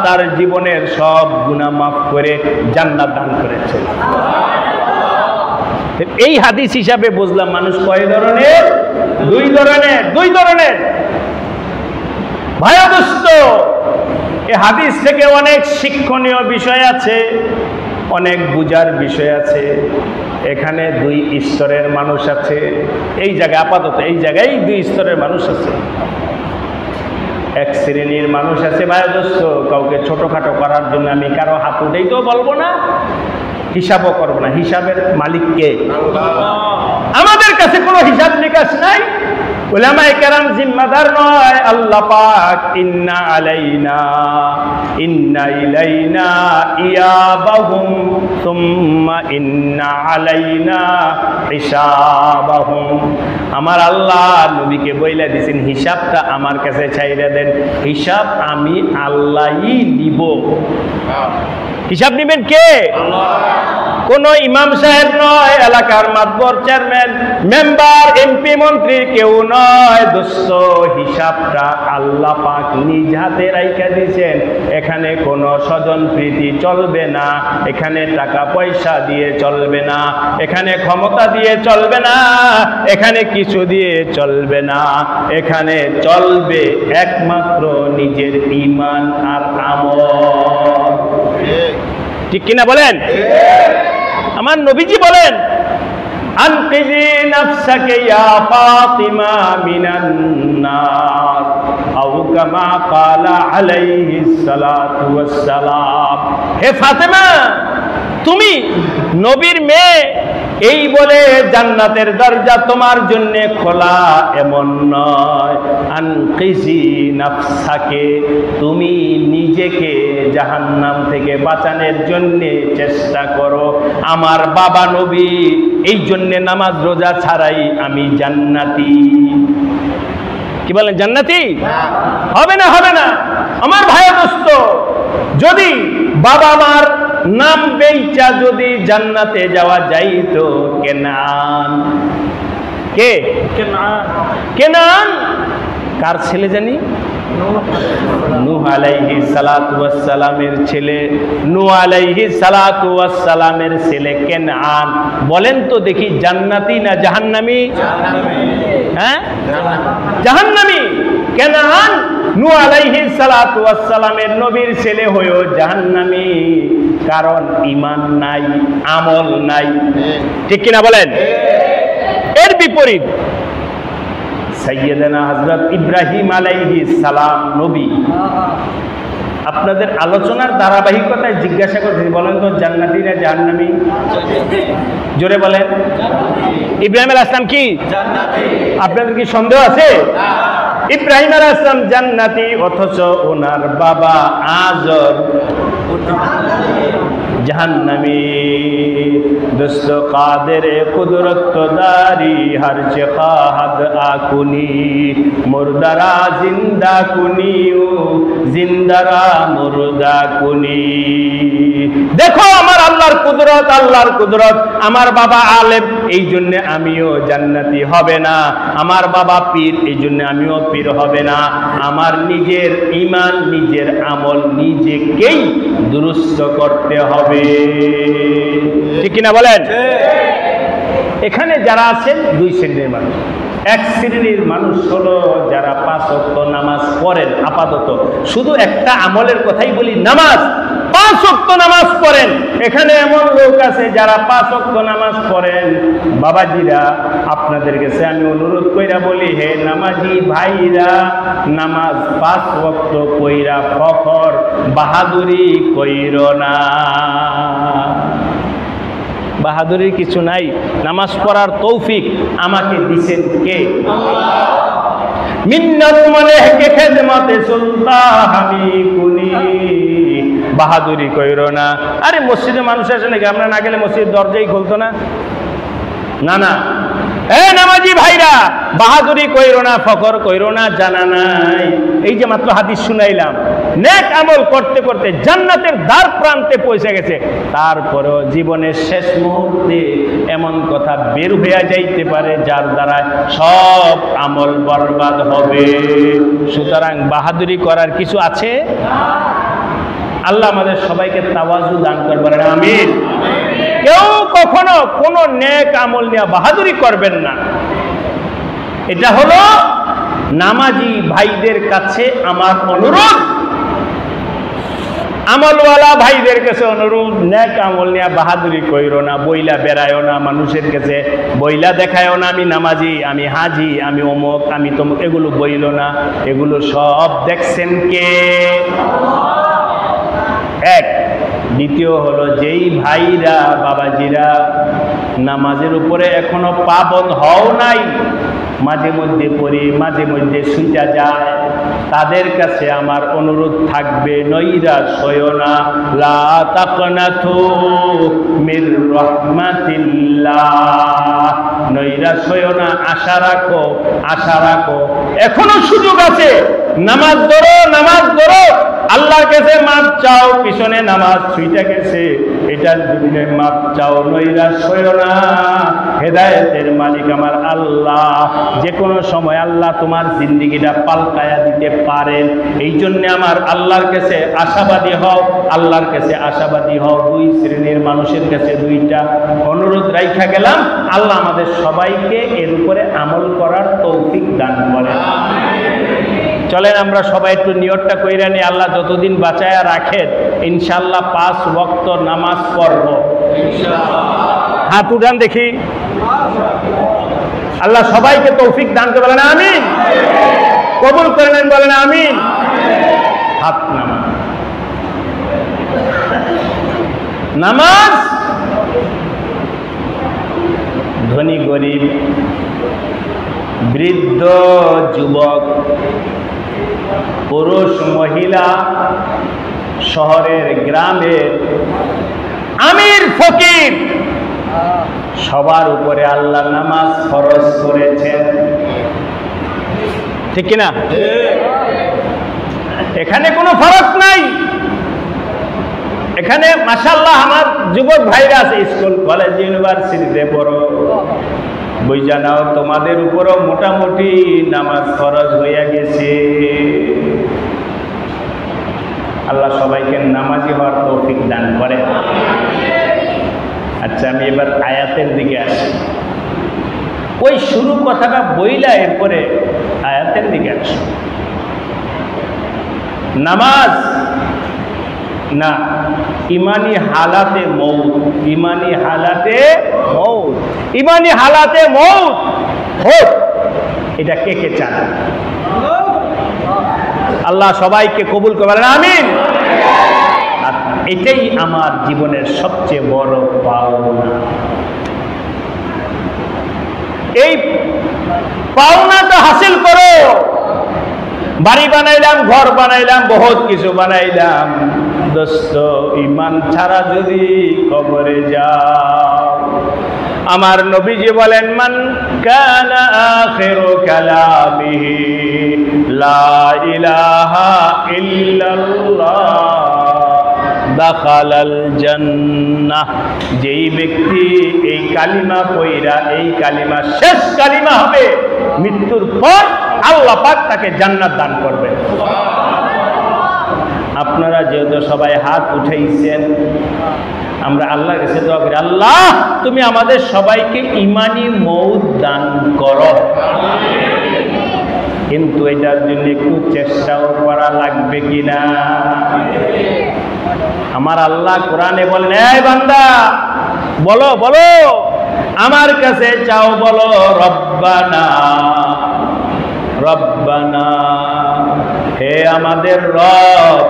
তার জীবনের সব গুনাহ মাফ করে জান্নাত দান করেছে। এই হাদিস হিসাবে বুঝলাম মানুষ কয় ধরনের? 2 ধরনের। 2 ধরনের। ভাইয়া দোস্ত, এই হাদিস থেকে অনেক শিক্ষণীয় বিষয় আছে, অনেক বুঝার বিষয় আছে। এখানে 2 স্তরের মানুষ আছে। এই জায়গায় আপাতত এই জায়গায় 2 স্তরের মানুষ আছে। এক শ্রেণীর মানুষ আছে ভাইয়া দোস্ত, কাউকে ছোটখাটো করার জন্য আমি কারো হাত উঠেই তো বলবো না, হিসাবও করব না। হিসাবের মালিক কে? আমাদের কাছে কোনো হিসাব নিকাশ নাই। উলামায়ে কেরাম জিম্মাদার নয়, আল্লাহ পাক। ইন্না ইলাইনা ইয়াবাহুম সুম্মা ইন্না আলাইনা হিসাবাহুম। আমার আল্লাহ নবীকে বইলা দিয়েছেন হিসাবটা আমার কাছে ছাইরা দেন, হিসাব আমি আল্লাহই নিব। হিসাব নিবেন কে? কোন ইমাম সাহেব নয়, এলাকার মাতবর, চেয়ারম্যান, মেম্বার, এমপি, মন্ত্রী কেউ নয় দোস্ত। হিসাবটা আল্লাহ পাক নিজ হাতে রাইখা দিয়েছেন। এখানে কোনো স্বজন প্রীতি চলবে না, এখানে টাকা পয়সা দিয়ে চলবে না, এখানে ক্ষমতা দিয়ে চলবে না, এখানে কিছু দিয়ে চলবে না। এখানে চলবে একমাত্র নিজের ঈমান আর আমল। ঠিক কিনা বলেন? আমার নবীজি বলেন, আনকিজি নাফসাকে ইয়া ফাতিমা মিনান নার, আও কামা ক্বালা আলাইহিস সালাতু ওয়াস সালাম। হে ফাতেমা, তুমি নবীর মেয়ে, এই বলে জান্নাতের দরজা তোমার জন্য খোলা এমন নয়। আনকিজি নাফসাকে, তুমি নিজেকে জাহান্নাম থেকে বাঁচানোর জন্য চেষ্টা করো। আমার বাবা নবী এই জন্য নামাজ রোজা ছাড়াই আমি জান্নাতি। কি বলেন? জান্নাতি হবে না? হবে না। আমার ভাই দোস্ত, যদি বাবা মার নাম বেইচা যদি জান্নাতে যাওয়া যাইতো, কেনান, কে? কেনান কার ছেলে জানি? নূহ আলাইহিস সালাতু ওয়াস সালামের ছেলে। নূহ আলাইহিস সালাতু ওয়াস সালামের ছেলে কেনান। বলেন তো দেখি, জান্নাতি না জাহান্নামী? হ্যাঁ, জাহান্নামী। কেনান নূহ আলাইহিস সালাতু ওয়াস সালামের নবীর ছেলে হয়েও জাহান্নামী, কারণ ঈমান নাই, আমল নাই। ঠিক কিনা বলেন? এর বিপরীত সাইয়েদানা হযরত ইব্রাহিম আলাইহিস সালাম নবী। আপনাদের আলোচনার ধারাবাহিকতায় জিজ্ঞাসা করছি, বলেন তো জান্নাতি না জাহান্নামী? জোরে বলেন। ইব্রাহিম আলাইহিস সালাম কি জান্নাতি? আপনাদের কি সন্দেহ আছে? ইব্রাহিম আলাইহিস সালাম জান্নাতি, অথচ ওনার বাবা আজর জাহান্নামী। দোস্ত কাদের কুদরত দারি হর চিকাদ আকুনি, মুর্দারা জিন্দা কুনিও, জিন্দারা মুর্দা কুনি। দেখো আমার আল্লাহর কুদরত, আল্লাহর কুদরত। আমার বাবা আলেম, এই জন্য আমিও জান্নাতি হবে না। আমার বাবা পীর, এই জন্য আমিও পীর হবে না। আমার নিজের ঈমান, নিজের আমল নিজেকেই দুরুস্ত করতে হবে। ঠিক কিনা বলেন? এখানে যারা আছেন দুই শ্রেণীর মানুষ। এক শ্রেণীর মানুষ হলো যারা 5 ওয়াক্ত নামাজ পড়েন, আপাতত শুধু একটা আমলের কথাই বলি, নামাজ। 5 ওয়াক্ত নামাজ পড়েন। এখানে এমন লোক আছে যারা 5 ওয়াক্ত নামাজ পড়েন। বাবাজিরা, আপনাদের কাছে আমি অনুরোধ কইরা বলি, হে নামাজি ভাইরা, নামাজ 5 ওয়াক্ত কইরা ফখর বাহাদুরি কইরো না। বাহাদুরির কিছু নাই। নামাজ পড়ার তৌফিক আমাকে দিছেন কে? মিন্নাত মনে কে খেদমতে সুলতা হামি কুনি। বাহাদুরি কইরো না। আরে মসজিদে মানুষ আসে নাকি? আমরা না গেলে মসজিদ দরজাই খুলতো না? না না। এ নামাজি ভাইরা, বাহাদুরি কইরো না, ফখর কইরো না, জানা নাই। এই যে মাত্র হাদিস শুনাইলাম, নেক আমল করতে করতে জান্নাতের দ্বার প্রান্তে পৌঁছে গেছে, তারপরেও জীবনের শেষ মুহূর্তে এমন কথা বের হইয়া যাইতে পারে যার দ্বারা সব আমল বরবাদ হবে। সুতরাং বাহাদুরি করার কিছু আছে? আল্লাহ আমাদের সবাইকে তাওয়াজু দান করবেন, আমিন। কেউ কখনো কোনো নেক আমল নিয়ে বাহাদুরি করবেন না। এটা হলো নামাজি ভাইদের কাছে আমার অনুরোধ, আমলওয়ালা ভাইদের কাছে অনুরোধ, নেক আমল নিয়ে বাহাদুরি কইরো না, বইলা বেড়ায়ও না, মানুষের কাছে বইলা দেখায়ও না আমি নামাজি, আমি হাজি, আমি অমুক, আমি তমুক, এগুলো বইল না। এগুলো সব দেখছেন কে? এক। দ্বিতীয় হলো যেই ভাইরা বাবাজিরা নামাজের উপরে এখনো পাবন হও নাই, মাঝে মধ্যে পড়ি মাঝে মধ্যে সুইটা যায়, তাদের কাছে আমার অনুরোধ থাকবে নৈরাশ হইও না, লা তাকনাতু মির রাহমাতিল্লাহ, নৈরাশ হইও না, আশা রাখো, আশা রাখো, এখনো সুযোগ আছে, নামাজ ধরো, নামাজ ধরো, আল্লাহর কাছে মাপ চাও, পিছনে নামাজ ছুইটা গেছে, এটার জন্য মাপ চাও, নৈরাশ হইও না, হেদায়েতের মালিক আমার আল্লাহ, যে কোনো সময় আল্লাহ তোমার জিন্দেগিটা পাল্টায়া দিতে পারেন, এই জন্য আমার আল্লাহর কাছে আশাবাদী হও, আল্লাহর কাছে আশাবাদী হও। দুই শ্রেণীর মানুষের কাছে দুইটা অনুরোধ রাইখা গেলাম, আল্লাহ আমাদের সবাইকে এর উপরে আমল করার তৌফিক দান করেন। চলেন আমরা সবাই একটু নিয়তটা কইরা নিই, আল্লাহ যতদিন বাঁচায়া রাখেন ইনশাআল্লাহ 5 ওয়াক্ত নামাজ পড়ব। হাত উঠান দেখি, আল্লাহ সবাইকে তৌফিক দান করে বলেন আমিন, কবুল করে নেন বলেন আমিন। হাত নামান। নামাজ ধনী গরিব, বৃদ্ধ যুবক, পুরুষ মহিলা, শহরের গ্রামের, আমির ফকির, সবার উপরে আল্লাহ নামাজ ফরজ করেছেন, ঠিক কিনা? এখানে কোনো ফারাক নাই। এখানে মাশাআল্লাহ আমার যুবক ভাইরা আছে, স্কুল কলেজ ইউনিভার্সিটিতে পড়ো, বুঝা নাও তোমাদের উপরও মোটামুটি নামাজ ফরজ হইয়া গেছে। আল্লাহ সবাইকে নামাজি হওয়ার তৌফিক দান করে। আচ্ছা আমি এবার আয়াতের দিকে আসি, ওই শুরু কথাটা বইলা এরপরে আয়াতের দিকে আসি। নামাজ না ইমানি হালাতে মৌত, ইমানি হালাতে মৌত, ইমানি হালাতে মৌত হোক, এটা কে কে চান? আল্লাহ সবাইকে কবুল করেন আমিন। আর এটাই আমার জীবনের সবচেয়ে বড় পাওনা। এই পাওনাটা হাসিল করো। বাড়ি বানাইলাম, ঘর বানাইলাম, বহুত কিছু বানাইলাম, দোস্ত ঈমান ছাড়া যদি কবরে যাও, আমার নবীজি বলেন মান কানা আখিরু কালামিহি লা ইলাহা ইল্লাল্লাহ দাখালাল জান্নাহ, যেই ব্যক্তি এই কালিমা পয়রা, এই কালিমা শেষ কালিমা হবে, মৃত্যুর পর আল্লাহ পাক তাকে জান্নাত দান করবে। আপনারা যেহেতু সবাই হাত উঠাইছেন, আমরা আল্লাহর কাছে দোয়া করি, আল্লাহ তুমি আমাদের সবাইকে ঈমানি মৌত দান করো। কিন্তু এটার জন্য একটু চেষ্টাও করা লাগবে কিনা? আমার আল্লাহ কোরআনে বলেন, এই বান্দা বলো বলো, আমার কাছে চাও, বলো রব্বানা রব্বানা, হে আমাদের রব।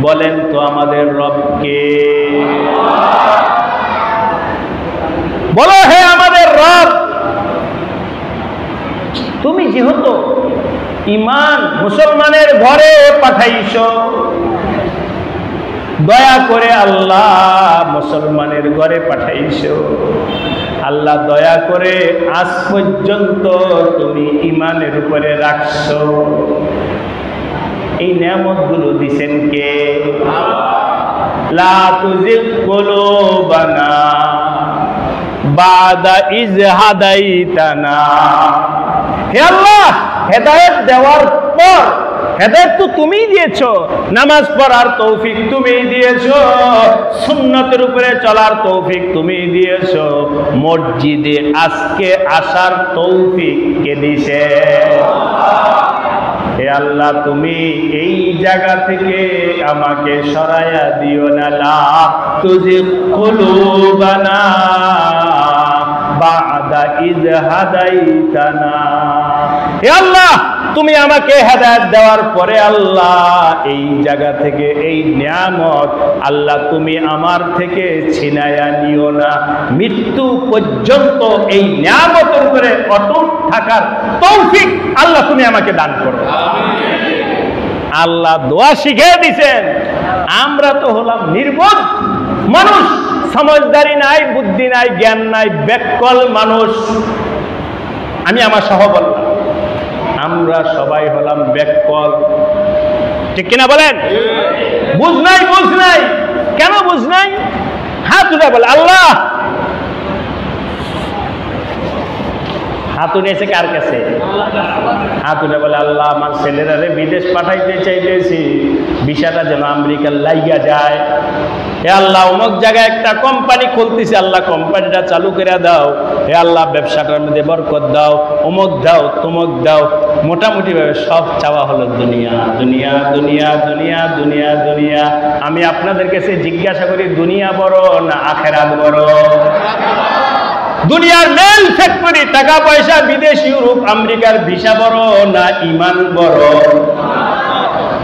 বলেন তো আমাদের রবকে, বলো হে আমাদের রব, তুমি যেহেতু ঈমান মুসলমানের ঘরে পাঠাইছো, দয়া করে আল্লাহ মুসলমানের ঘরে পাঠাইছো, আল্লাহ দয়া করে আজ পর্যন্ত তুমি ঈমানের উপরে রাখছো। এই নিয়ামতগুলো দিছেন কে? লা তুজিগ কুলুবানা বাদা ইজ হাদাইতানা, হে আল্লাহ হেদায়েত দেওয়ার পর, হেদায়েত তো তুমিই দিয়েছো, নামাজ পড়ার তৌফিক তুমিই দিয়েছো, সুন্নতের উপরে চলার তৌফিক তুমিই দিয়েছো, মসজিদে আজকে আসার তৌফিক কে দিয়েছে? হে আল্লাহ তুমি এই জায়গা থেকে আমাকে সরাইয়া দিও না, লা তুজিগ কুলুবানা বাদা ইজ হাদাইতানা, হে আল্লাহ তুমি আমাকে হেদায়েত দেওয়ার পরে আল্লাহ এই জায়গা থেকে এই নিয়ামত আল্লাহ তুমি আমার থেকে ছিনায়া নিও না, মৃত্যু পর্যন্ত এই নিয়ামতের উপরে অটুট থাকার তৌফিক আল্লাহ তুমি আমাকে দান করো। আল্লাহ দোয়া শিখিয়ে দিয়েছেন। আমরা তো হলাম নির্বোধ মানুষ, সমঝদারি নাই, বুদ্ধি নাই, জ্ঞান নাই, বেকল মানুষ। আমি আমার সহ বললাম, আমরা সবাই হলাম বেকল, ঠিক কিনা বলেন? বুঝ নাই, বুঝ নাই। কেন বুঝ নাই? হাত উঠে বলে আল্লাহ, হাত উঠেছে কার কাছে? হাত উঠে বলে আল্লাহ, আমার ছেলেরা বিদেশ পাঠাইতে চাইতেছি, ভিসাটা যেন আমেরিকার লাইগা যায়। হে আল্লাহ, অমুক জায়গায় একটা কোম্পানি খুলতেছে, আল্লাহ কোম্পানিটা চালু করে দাও। হে আল্লাহ, ব্যবসাটার মধ্যে বরকত দাও, অমুক দাও, তমুক দাও। মোটামুটি ভাবে সব চাওয়া হলো দুনিয়া, দুনিয়া, দুনিয়া, দুনিয়া, দুনিয়া, দুনিয়া। আমি আপনাদের কাছে জিজ্ঞাসা করি, দুনিয়া বড় না আখেরাত বড়? দুনিয়ার মেল ফ্যাক্টরি, টাকা পয়সা, বিদেশ, ইউরোপ, আমেরিকার ভিসা বড় না ইমান বড়?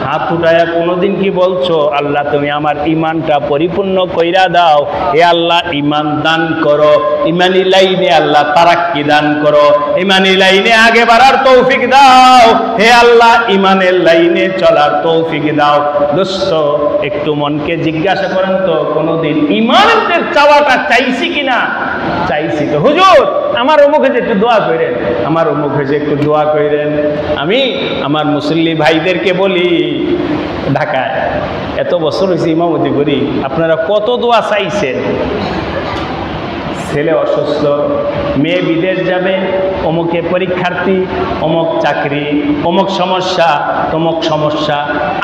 হাত উঠায়া কোনোদিন কি বলছো আল্লাহ তুমি আমার ইমানটা পরিপূর্ণ কইরা দাও? হে আল্লাহ, ইমান দান করো, ইমানি লাইনে আল্লাহ তারাক্কি দান করো, ইমানি লাইনে আগে বাড়ার তৌফিক দাও। হে আল্লাহ, ইমানের লাইনে চলার তৌফিক দাও। দোস্ত, একটু মনকে জিজ্ঞাসা করেন তো, কোনোদিন ইমানের চাওয়াটা চাইছি কিনা? চাইছি তো। হুজুর, আমার অমুক হয়েছে একটু দোয়া করেন, আমার অমুক হয়েছে একটু দোয়া করেন। আমি আমার মুসল্লি ভাইদেরকে বলি, ঢাকায় এত বছর হয়েছে ইমামতি করি, আপনারা কত দোয়া চাইছেন? ছেলে অসুস্থ, মেয়ে বিদেশ যাবে, অমুকে পরীক্ষার্থী, অমুক চাকরি, অমুক সমস্যা, তমুক সমস্যা।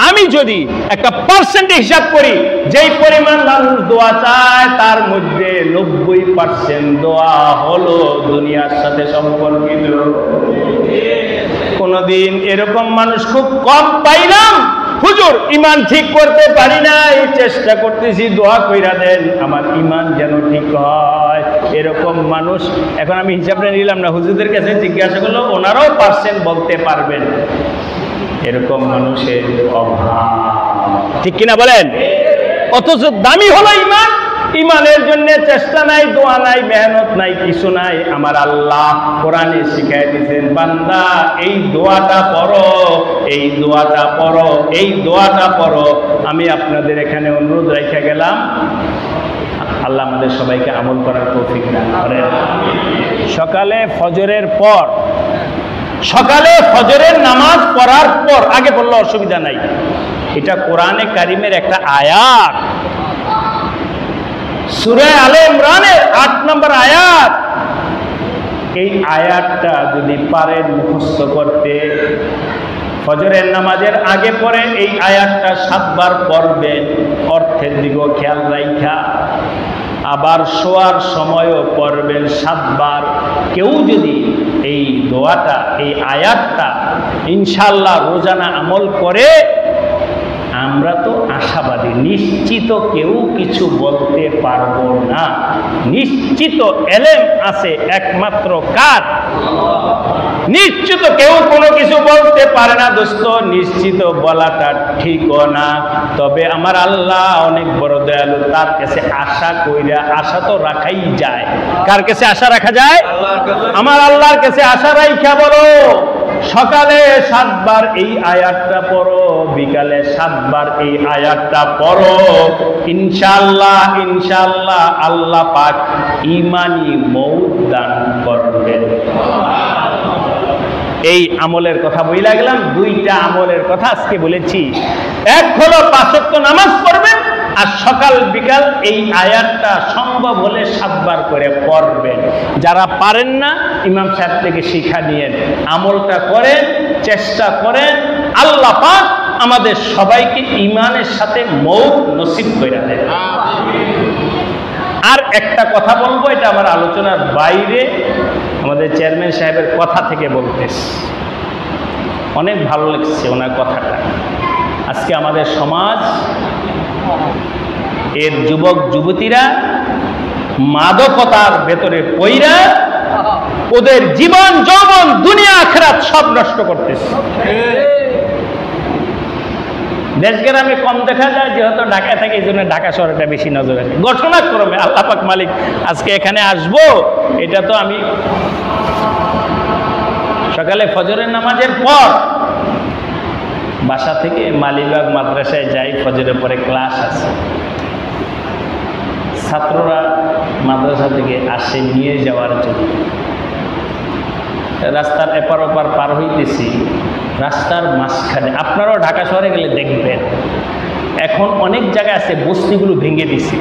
আমি যদি একটা পার্সেন্ট হিসাব করি, যেই পরিমাণ মানুষ দোয়া চায় তার মধ্যে 90% দোয়া হলো দুনিয়ার সাথে সম্পর্কিত। কোনদিন এরকম মানুষ খুব কম পাইলাম, হুজুর ইমান ঠিক করতে পারি নাই, চেষ্টা করতেছি, দোয়া কইরা দেন আমার ইমান যেন ঠিক হয়। এরকম মানুষ এখন আমি হিসাবটা নিলাম না, হুজুরদের কাছে জিজ্ঞাসা করলো, ওনারাও পার্সেন্ট বলতে পারবেন। এরকম মানুষের অভাব, ঠিক কিনা বলেন? অথচ দামি হলো ইমান। ইমানের জন্য চেষ্টা নাই, দোয়া নাই, মেহনত নাই, কিছু নাই। আমার আল্লাহ কোরআনে শিখাই দিয়েছেন, বান্দা এই দোয়াটা পড়ো, এই দোয়াটা পড়ো, এই দোয়াটা পড়ো। আমি আপনাদের এখানে অনুরোধ রেখে গেলাম, আল্লাহ আমাদের সবাইকে আমল করার তৌফিক দান করেন। সকালে ফজরের পর, সকালে ফজরের নামাজ পড়ার পর, আগে পড়লে অসুবিধা নাই। এটা কোরআনে কারিমের একটা আয়াত, সূরা আলে ইমরানের 8 নম্বর আয়াত। এই আয়াতটা যদি পারেন মুখস্থ করতে, ফজরের নামাজের আগে পরে এই আয়াতটা 7 বার পড়বেন, অর্থের দিকেও খেয়াল রাখা। আবার শোয়ার সময়ও পড়বেন 7 বার। কেউ যদি এই দোয়াটা, এই আয়াতটা ইনশাআল্লাহ রোজানা আমল করে, আমরা তো আশাবাদী, নিশ্চিত কেউ কিছু বলতে পারবো না। নিশ্চিত এলেম আছে একমাত্র কার? নিশ্চিত কেউ কোনো কিছু বলতে পারে না দোস্ত, নিশ্চিত বলাটা ঠিকও না। তবে আমার আল্লাহ অনেক বড় দয়ালু, তার কাছে আশা কইরা, আশা তো রাখাই যায়। কার কাছে আশা রাখা যায়? আমার আল্লাহর কাছে আশা রাখা বলো, সকালে 7 বার এই আয়াতটা পড়ো, বিকালে 7 বার এই আয়াতটা পড়ো, ইনশাআল্লাহ ইনশাআল্লাহ আল্লাহ পাক ঈমানি মউত দান করবেন। এই আমলের কথা বইলা গেলাম। 2টা আমলের কথা আজকে বলেছি। এক হলো 5 ওয়াক্ত নামাজ পড়বেন, আর সকাল বিকাল এই আয়াতটা সম্ভব হলে 7 বার করে পড়বেন। যারা পারেন না, ইমাম সাহেব থেকে শিক্ষা নিয়েন, আমলটা করেন, চেষ্টা করেন। আল্লাহ পাক আমাদের সবাইকে ঈমানের সাথে মউত নসিব করে দেন। আর একটা কথা বলবো, এটা আমার আলোচনার বাইরে, আমাদের চেয়ারম্যান সাহেবের কথা থেকে বলতেছি। অনেক ভালো লাগছে ওনার কথাটা। আজকে আমাদের সমাজ, এর যুবক যুবতীরা মাদকতার ভেতরে পইরা ওদের জীবন যৌবন দুনিয়া আখিরাত সব নষ্ট করতেছি। দেশ গ্রামে কম দেখা যায়, যেহেতু ঢাকায় থাকে এই জন্য ঢাকা শহরটা বেশি নজর আসে। ঘটনাক্রমে আল্লাহ পাক মালিক আজকে এখানে আসবো, এটা তো আমি সকালে ফজরের নামাজের পর বাসা থেকে মালিবাগ মাদ্রাসায় যাই, ফজরের পরে ক্লাস আছে, ছাত্ররা মাদ্রাসা থেকে আসে নিয়ে যাওয়ার জন্য। রাস্তার এপার ওপার পার হইতেছি, রাস্তার মাঝখানে, আপনারাও ঢাকা শহরে গেলে দেখবেন এখন অনেক জায়গায় আছে বস্তিগুলো ভেঙে দিছে।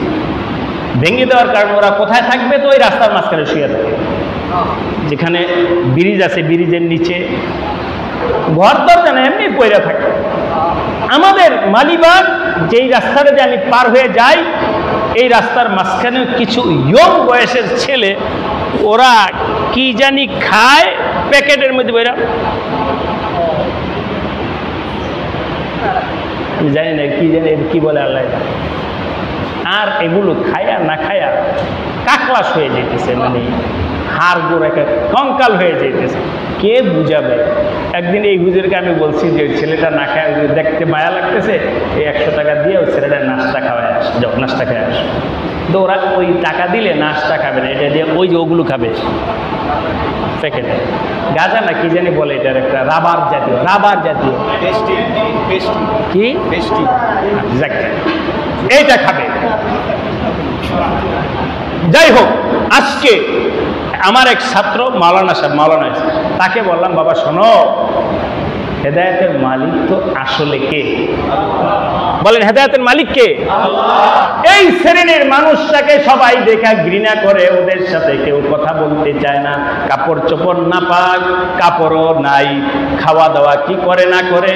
ভেঙে দেওয়ার কারণে ওরা কোথায় থাকবে? তো ওই রাস্তার মাঝখানে শুয়ে থাকে। যেখানে ব্রিজ আছে, ব্রিজের নিচে ঘর দরজা না, এমনি পয়রা থাকে। আমাদের মালিবাগ যেই রাস্তাটা দিয়ে আমি পার হয়ে যাই, এই রাস্তার মাঝখানে কিছু ইয়ং বয়সের ছেলে, ওরা কি জানি খায় প্যাকেটের মধ্যে, বইরা জানি না কি জানি কি বলে আল্লাহ। আর এগুলো খায়া না খায়া কাকলাস হয়ে যেতেছে, মানে হাড় গোড় একটা কঙ্কাল হয়ে যেতেছে। কে বুঝাবে? একদিন এই হুজুরকে আমি বলছি যে ছেলেটা না খায়, দেখতে মায়া লাগতেছে, এই 100 টাকা দিয়ে ওই ছেলেটা নাস্তা খাওয়ায় আস, যাও নাস্তা খায় আস। তো ওরা ওই টাকা দিলে নাস্তা খাবে না, এটা দিয়ে ওই যে ওগুলো খাবে প্যাকেটে গাঁজা না কি জানি বলে, এটার একটা রাবার জাতীয় কি এইটা খাবে। যাই হোক, আজকে আমার এক ছাত্র মাওলানা তাকে বললাম, বাবা শোনো, হেদায়েতের মালিক তো আসলে কে? বলেন হেদায়েতের মালিক কে? এই শ্রেণীর মানুষটাকে সবাই দেখা ঘৃণা করে, ওদের সাথে কেউ কথা বলতে চায় না। কাপড় চোপড় না পাক, কাপড়ও নাই, খাওয়া দাওয়া কি করে না করে,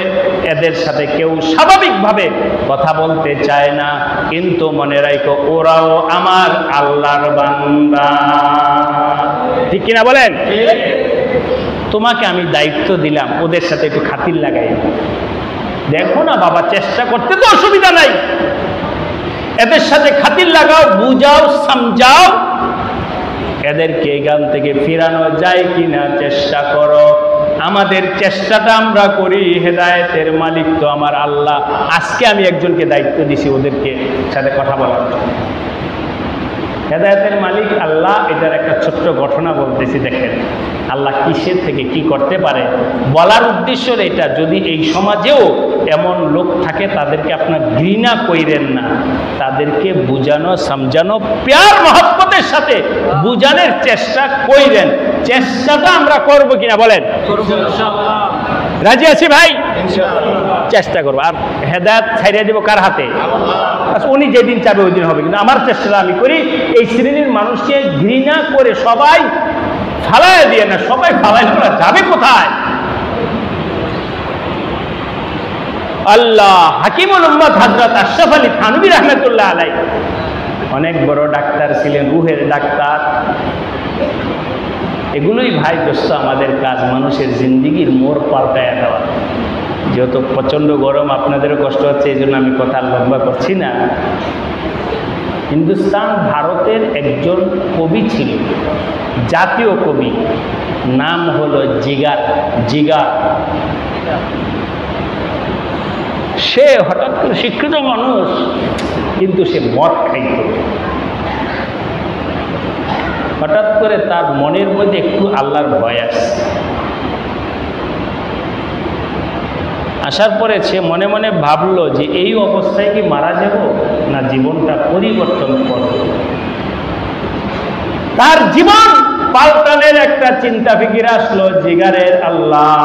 এদের সাথে কেউ স্বাভাবিকভাবে কথা বলতে চায় না। কিন্তু মনে রাখো, ওরাও আমার আল্লাহর বান্দা। ঠিক কিনা বলেন? তোমাকে আমি দায়িত্ব দিলাম, ওদের সাথে একটু খাতির লাগাই। দেখো না বাবা, চেষ্টা করতে তো অসুবিধা নাই, এদের সাথে খাতির লাগাও, বুঝাও, সমঝাও, এদেরকে এখান থেকে ফিরানো যায় কিনা চেষ্টা করো। আমাদের চেষ্টাটা আমরা করি, হেদায়েতের মালিক তো আমার আল্লাহ। আজকে আমি একজনকে দায়িত্ব দিছি ওদেরকে সাথে কথা বলার জন্য। হেদায়েতের মালিক আল্লাহ, এটার একটা ছোট্ট ঘটনা বলতেছি। দেখেন আল্লাহ কিসের থেকে কি করতে পারে, বলার উদ্দেশ্য এটা। যদি এই সমাজেও এমন লোক থাকে, তাদেরকে আপনার ঘৃণা কইরেন না, তাদেরকে বুঝানো, সমঝানো, প্যার মহব্বতের সাথে বুঝানোর চেষ্টা কইরেন। চেষ্টাটা আমরা করবো কিনা বলেন? রাজি আছি ভাই? চেষ্টা করবো। আর হেদায়েত ছাইড়ে দেবো কার হাতে? উনি যেদিন চাবে ওই দিন হবে। কিন্তু আমার চেষ্টাটা আমি করি, এই শ্রেণীর মানুষকে ঘৃণা করে সবাই ফালায় দিয়ে না, সবাই ফালাই করা যাবে কোথায়? আল্লাহ হাকিমুল উম্মত হযরত আশরাফ আলী থানভী রাহমাতুল্লাহ আলাইহি অনেক বড় ডাক্তার ছিলেন, রুহের ডাক্তার। এগুলোই ভাই দোস্ত আমাদের কাজ, মানুষের জিন্দেগির মোড় পাল্টায় দেওয়া। যেহেতু প্রচণ্ড গরম, আপনাদেরও কষ্ট হচ্ছে, এই জন্য আমি কথা লম্বা করছি না। হিন্দুস্তান ভারতের একজন কবি ছিল, জাতীয় কবি, নাম হলো জিগার। সে হঠাৎ করে শিক্ষিত মানুষ, কিন্তু সে মদ খাইত। হঠাৎ করে তার মনের মধ্যে একটু আল্লাহর ভয় আসে। আসার পরে সে মনে মনে ভাবলো যে এই অবস্থায় কি মারা যাব, না জীবনটা পরিবর্তন করব। তার জীবন পাল্টানের একটা চিন্তা ফিকির আসলো জিগারের। আল্লাহ,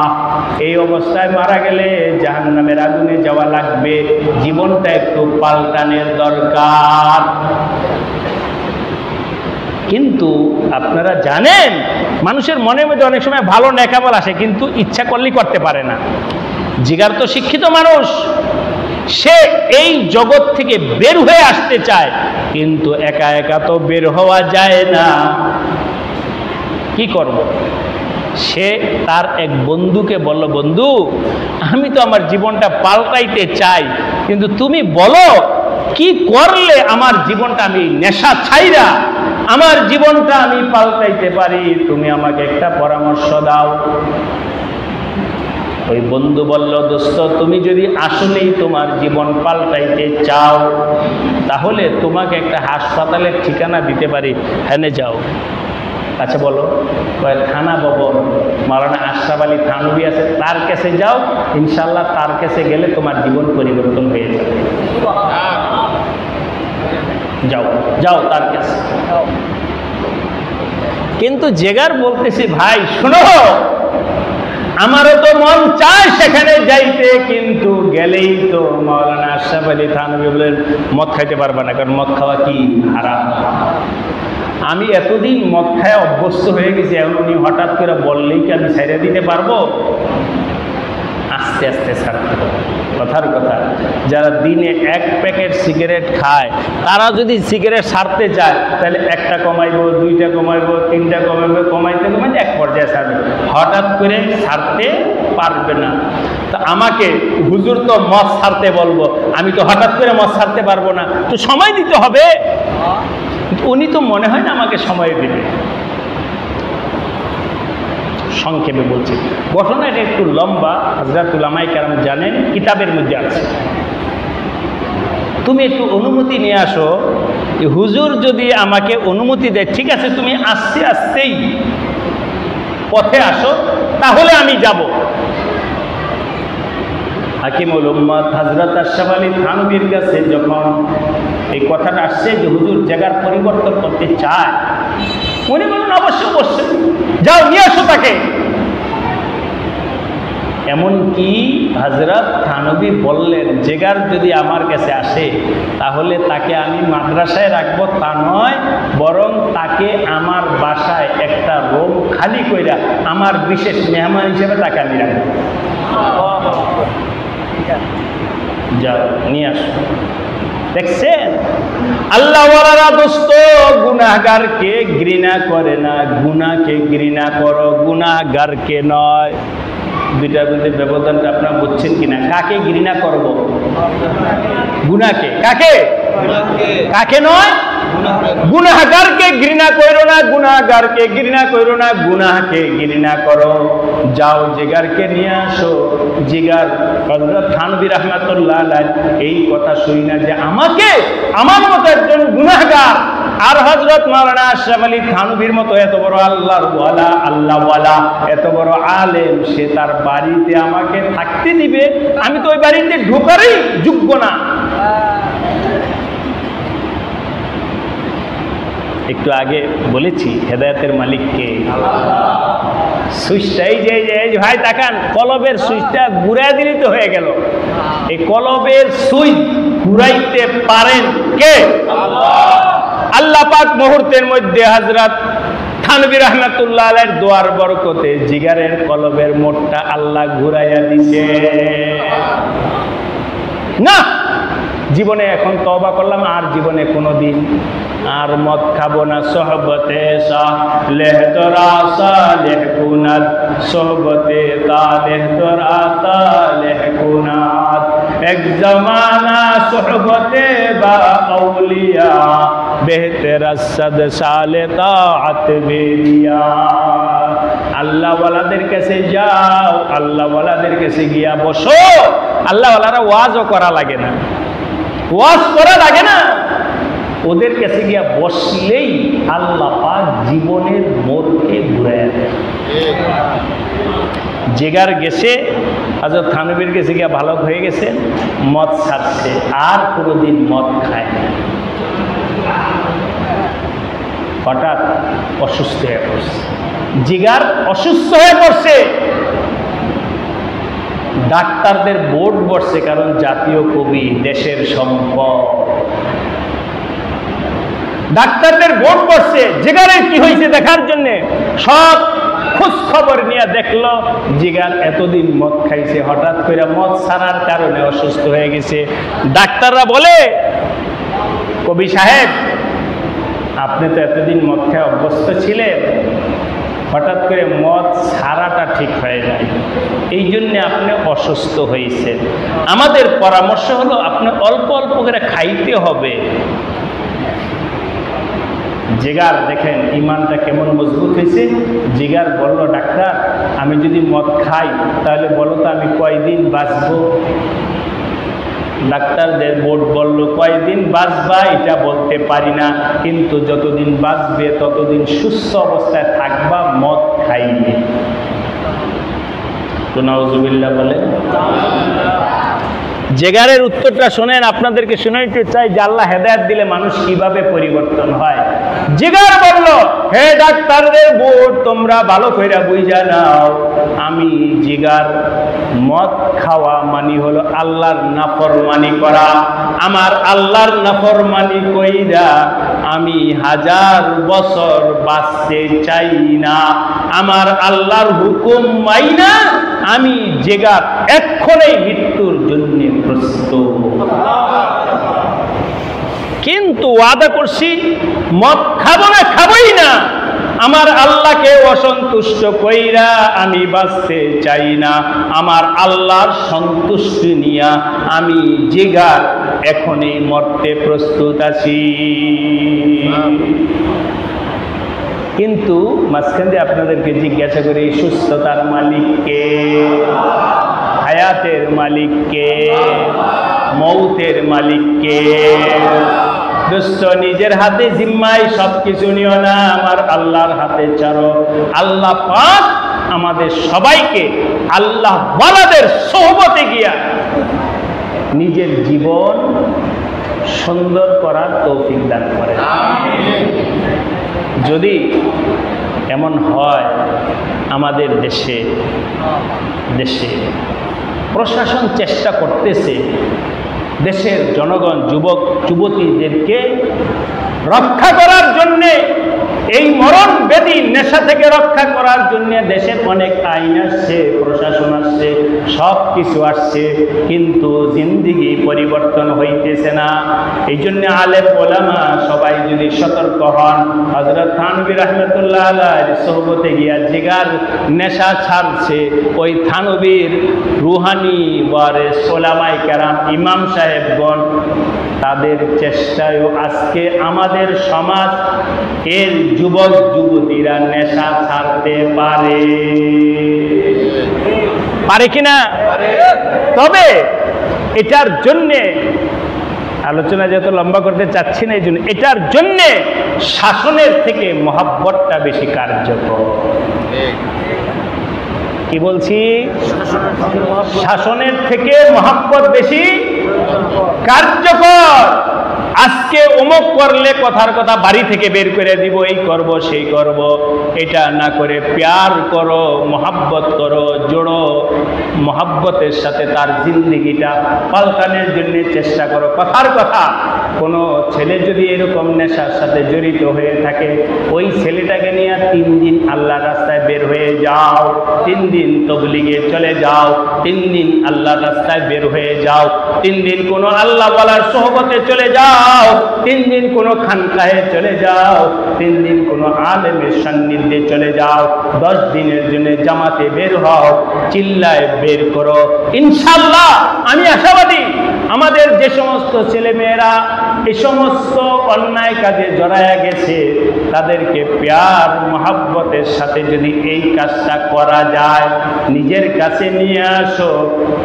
এই অবস্থায় মারা গেলে জাহান্নামের আগুনে যাওয়া লাগবে, জীবনটা একটু পাল্টানের দরকার। কিন্তু আপনারা জানেন, মানুষের মনের মধ্যে অনেক সময় ভালো নেকামল আসে, কিন্তু ইচ্ছা করলেই করতে পারে না। জিগার তো শিক্ষিত মানুষ, সে এই জগৎ থেকে বের হয়ে আসতে চায়, কিন্তু একা একা তো বের হওয়া যায় না। কি করব? সে তার এক বন্ধুকে বলল, বন্ধু, আমি তো আমার জীবনটা পাল্টাইতে চাই, কিন্তু তুমি বলো কি করলে আমার জীবনটা, আমি নেশা ছাইরা আমার জীবনটা আমি পাল্টাইতে পারি, তুমি আমাকে একটা পরামর্শ দাও। ওই বন্ধু বলল, দোস্ত তুমি যদি আসলেই তোমার জীবন পাল্টাইতে চাও তাহলে তোমাকে একটা হাসপাতালের ঠিকানা দিতে পারি, হ্যাঁ যাও। আচ্ছা বলো, থানা ভবন মাওলানা আশরাফ আলী থানভী আছে, তার কাছে যাও, ইনশাল্লাহ তার কাছে গেলে তোমার জীবন পরিবর্তন হয়ে যাবে। যাও যাও তার কাছে। কিন্তু জেগার বলতেছি, ভাই শুনো, আমারও তো মন চায় সেখানে যাইতে, কিন্তু গেলেই তো মাওলানা আশরাফ আলী থানভী বলেন মদ খাইতে পারবা না, কারণ মদ খাওয়া কি হারাম। আমি এতদিন মদ খায় অভ্যস্ত হয়ে গেছি, এখন উনি হঠাৎ করে বললেই কি আমি ছেড়ে দিতে পারবো? আস্তে আস্তে ছাড়তে হবে। কথার কথা, যারা দিনে 1 প্যাকেট সিগারেট খায় তারা যদি সিগারেট ছাড়তে চায় তাহলে 1টা কমাইবো, 2টা কমাইবো, 3টা কমাইবো, কমাইতে কমাইতে এক পর্যায়ে ছাড়বে, হঠাৎ করে ছাড়তে পারবে না। তো আমাকে হুজুর তো মদ ছাড়তে বলবো, আমি তো হঠাৎ করে মদ ছাড়তে পারবো না, তো সময় দিতে হবে। উনি তো মনে হয় না আমাকে সময় দেবে। সংক্ষেপে বলছি, ঘটনাটা একটু লম্বা, হযরত উলামায়ে কেরাম জানেন, কিতাবের মধ্যে আছে। তুমি একটু অনুমতি নিয়ে আসো, হুজুর যদি আমাকে অনুমতি দেয়, ঠিক আছে তুমি আস্তে আস্তেই পথে আসো, তাহলে আমি যাব। হাকিমুল উম্মত হযরত আশরাফ আলী থানভীর কাছে যখন এই কথাটা আসছে যে হুজুর জায়গার পরিবর্তন করতে চায়, উনি বলেন অবশ্যই অবশ্যই যাও, নিয়ে আসো তাকে। এমনকি হযরত থানভী বললেন, জেগার যদি আমার কাছে আসে তাহলে তাকে আমি মাদ্রাসায় রাখবো তা নয়, বরং তাকে আমার বাসায় একটা রুম খালি কইরা আমার বিশেষ মেহমান হিসেবে তাকে আমি রাখবো। যাও নিয়ে আসো। দেখছেন, আল্লাহওয়ালারা দোস্ত গুনাহগারকে ঘৃণা করে না, গুনাহকে ঘৃণা করো, গুনাহগারকে নয়। দুইটার মধ্যে ব্যবধানটা আপনারা বুঝছেন কিনা? কাকে ঘৃণা করব? গুনাহকে। কাকে? কাকে নয়? গুনাহগারকে ঘৃণা করো না, গুনাহগারকে ঘৃণা করো না, গুনাহকে ঘৃণা করো। যাও জিগারকে নিয়ে আসো। জিগার হযরত থানভী রাহমাতুল্লাহ আলাইহি এই কথা শুনি না যে আমাকে, আমার মতো একজন গুনাহগার আর হযরত মাওলানা আশরাফ আলী থানভীর মতো এত বড় আল্লাহর ওয়ালা, আল্লাহওয়ালা, এত বড় আলেম, সে তার বাড়িতে আমাকে থাকতে দিবে? আমি তো ওই বাড়িতে ঢোকারই যোগ্য না। একটু আগে বলেছি হেদায়েতের মালিককে। সুইচটাই যে ভাই তাকান, কলবের সুইচটা ঘুরাই দিলেই তো হয়ে গেল। এই কলবের সুইচ ঘুরাইতে পারেন কে? আল্লাহ পাক মুহূর্তের মধ্যে হযরত থানভী রাহমাতুল্লাহ আলাইহির দোয়ার বরকতে জিগারের কলবের মোড়টা আল্লাহ ঘুরাইয়া দিছে। না, জীবনে এখন তওবা করলাম, আর জীবনে কোনোদিন আর মদ খাবো না। সোহবতে সালেহ তোরা সালেহ কুনাত, সোহবতে তালেহ তোরা তালেহ কুনাত, এক জমানা সোহবতে বা আউলিয়া, বেহতের সদ সালে তাআত বেরিয়া। আল্লাহওয়ালাদের কাছে যাও, আল্লাহওয়ালাদের কাছে গিয়া বসো। আল্লাহওয়ালারা ওয়াজও করা লাগে না, ওয়াজ করা লাগে না, ওদের কাছে গিয়া বসলেই আল্লাহ পাক জীবনের মোড়কে ঘুরায় দেয়। জিগার গেছে হযরত থানভীর কাছে গিয়া ভালো হয়ে গেছে, মদ ছাড়ছে, আর কোনোদিন মদ খায় না। হঠাৎ অসুস্থ হয়ে পড়ছে, জিগার অসুস্থ হয়ে পড়ছে। ডাক্তারদের বোর্ড বসছে, কারণ জাতীয় কবি, দেশের সম্পদ। ডাক্তারদের বোর্ড বসছে জিগারের কি হয়েছে দেখার জন্য। সব খোঁজ খবর নিয়ে দেখলো জিগার এতদিন মদ খাইছে, হঠাৎ করে মদ ছাড়ার কারণে অসুস্থ হয়ে গেছে। ডাক্তাররা বলে, কবি সাহেব আপনি তো এতদিন মদ খেয়ে অভ্যস্ত ছিলেন, হঠাৎ করে মদ ছাড়াটা ঠিক হয় নাই, এই জন্যে আপনি অসুস্থ হয়েছেন। আমাদের পরামর্শ হলো আপনি অল্প অল্প করে খাইতে হবে। জিগার দেখেন ইমানটা কেমন মজবুত হয়েছে। জিগার বলল, ডাক্তার আমি যদি মদ খাই তাহলে বলো তো আমি কয়দিন বাঁচবো? ডাক্তারদের বোর্ড বলল, কয়দিন বাঁচবা এটা বলতে পারি না, কিন্তু যতদিন বাঁচবে ততদিন সুস্থ অবস্থায় থাকবা মদ খাইবে। তো নাউজুবিল্লাহ বলে। জেগারের উত্তরটা শোনেন, আপনাদেরকে শুনাইতে চাই যে আল্লাহ হেদায়েত দিলে মানুষ কিভাবে পরিবর্তন হয়। জিগার বলল, হে ডাক্তারদের বোর্ড, তোমরা ভালো করে বুঝা নাও, আমি জিগার মদ খাওয়া মানি হলো আল্লাহর নাফরমানি করা। আমার আল্লাহর নাফরমানি কইরা আমি 1000 বছর বাঁচতে চাই না। আমার আল্লাহর হুকুম মাইনা আমি জিগার এক্ষণে মৃত্যুর জন্য প্রস্তুত। কিন্তু ওয়াদা করছি মদ খাবো না, খাবোই না। আমার আল্লাহকে অসন্তুষ্ট কইরা আমি বাঁচতে চাই না। আমার আল্লাহর সন্তুষ্টি নিয়া আমি জিগার এখনই মরতে প্রস্তুত আছি। কিন্তু মাঝখান দিয়ে আপনাদেরকে জিজ্ঞাসা করি, সুস্থতার মালিককে, হায়াতের মালিককে, মৌতের মালিককে। দোস্ত, নিজের হাতে জিম্মায় সবকিছু নিও না, আমার আল্লাহর হাতে ছাড়ো। আল্লাহ পাক আমাদের সবাইকে আল্লাহ ওয়ালাদের সোহবতে গিয়া নিজের জীবন সুন্দর করার তৌফিক দান করেন। যদি এমন হয় আমাদের দেশে প্রশাসন চেষ্টা করতেছে দেশের জনগণ, যুবক যুবতীদেরকে রক্ষা করার জন্যে, এই মরণ ব্যাধি নেশা থেকে রক্ষা করার জন্য দেশের অনেক আইন আসছে, প্রশাসন আসছে, সব কিছু আসছে, কিন্তু জিন্দিগি পরিবর্তন হইতেছে না। এই জন্য আলেম ওলামা সবাই যদি সতর্ক হন, হযরত থানভী রাহমাতুল্লাহ আলাইহির সোহবতে গিয়া জিগার নেশা ছাড়ছে, ওই থানভীর রুহানি ওয়ারিস ওলামায়ে কেরাম, ইমাম সাহেবগণ, তাদের চেষ্টায়ও আজকে আমাদের সমাজ এর যুবক যুবতীরা নেশা ছাড়তে পারে কিনা? তবে এটার জন্যে আলোচনা যেহেতু লম্বা করতে চাচ্ছি না, এই জন্য এটার জন্যে শাসনের থেকে মহাব্বতটা বেশি কার্যকর। কি বলছি? শাসনের থেকে মহাব্বত বেশি কার্যকর। আজকে অমুক করলে কথার কথা বাড়ি থেকে বের করে দিব, এই করব সেই করব, এটা না করে প্যার করো, মহাব্বত করো, জোড়ো, মহাব্বতের সাথে তার জিন্দিগিটা পাল্টানোর জন্য চেষ্টা করো। কথার কথা, কোনো ছেলে যদি এরকম নেশার সাথে জড়িত হয়ে থাকে, ওই ছেলেটাকে নিয়ে 3 দিন আল্লাহর রাস্তায় বের হয়ে যাও, 3 দিন তবলিগে চলে যাও, 3 দিন আল্লাহর রাস্তায় বের হয়ে যাও, 3 দিন কোনো আল্লাহ ওয়ালার সোহবতে চলে যাও, 3 দিন কোনো খানকাহে চলে যাও, 3 দিন কোনো আলেমের সান্নিধ্যে চলে যাও, 10 দিনের জন্য জামাতে বের হও, চিল্লায় বের করো। ইনশাআল্লাহ আমি আশাবাদী, আমাদের যে সমস্ত ছেলে মেয়েরা এই সমস্ত অন্যায় কাজে জড়ায়া গেছে, তাদেরকে প্যার মহাব্বতের সাথে যদি এই কাজটা করা যায়, নিজের কাছে নিয়ে আসো,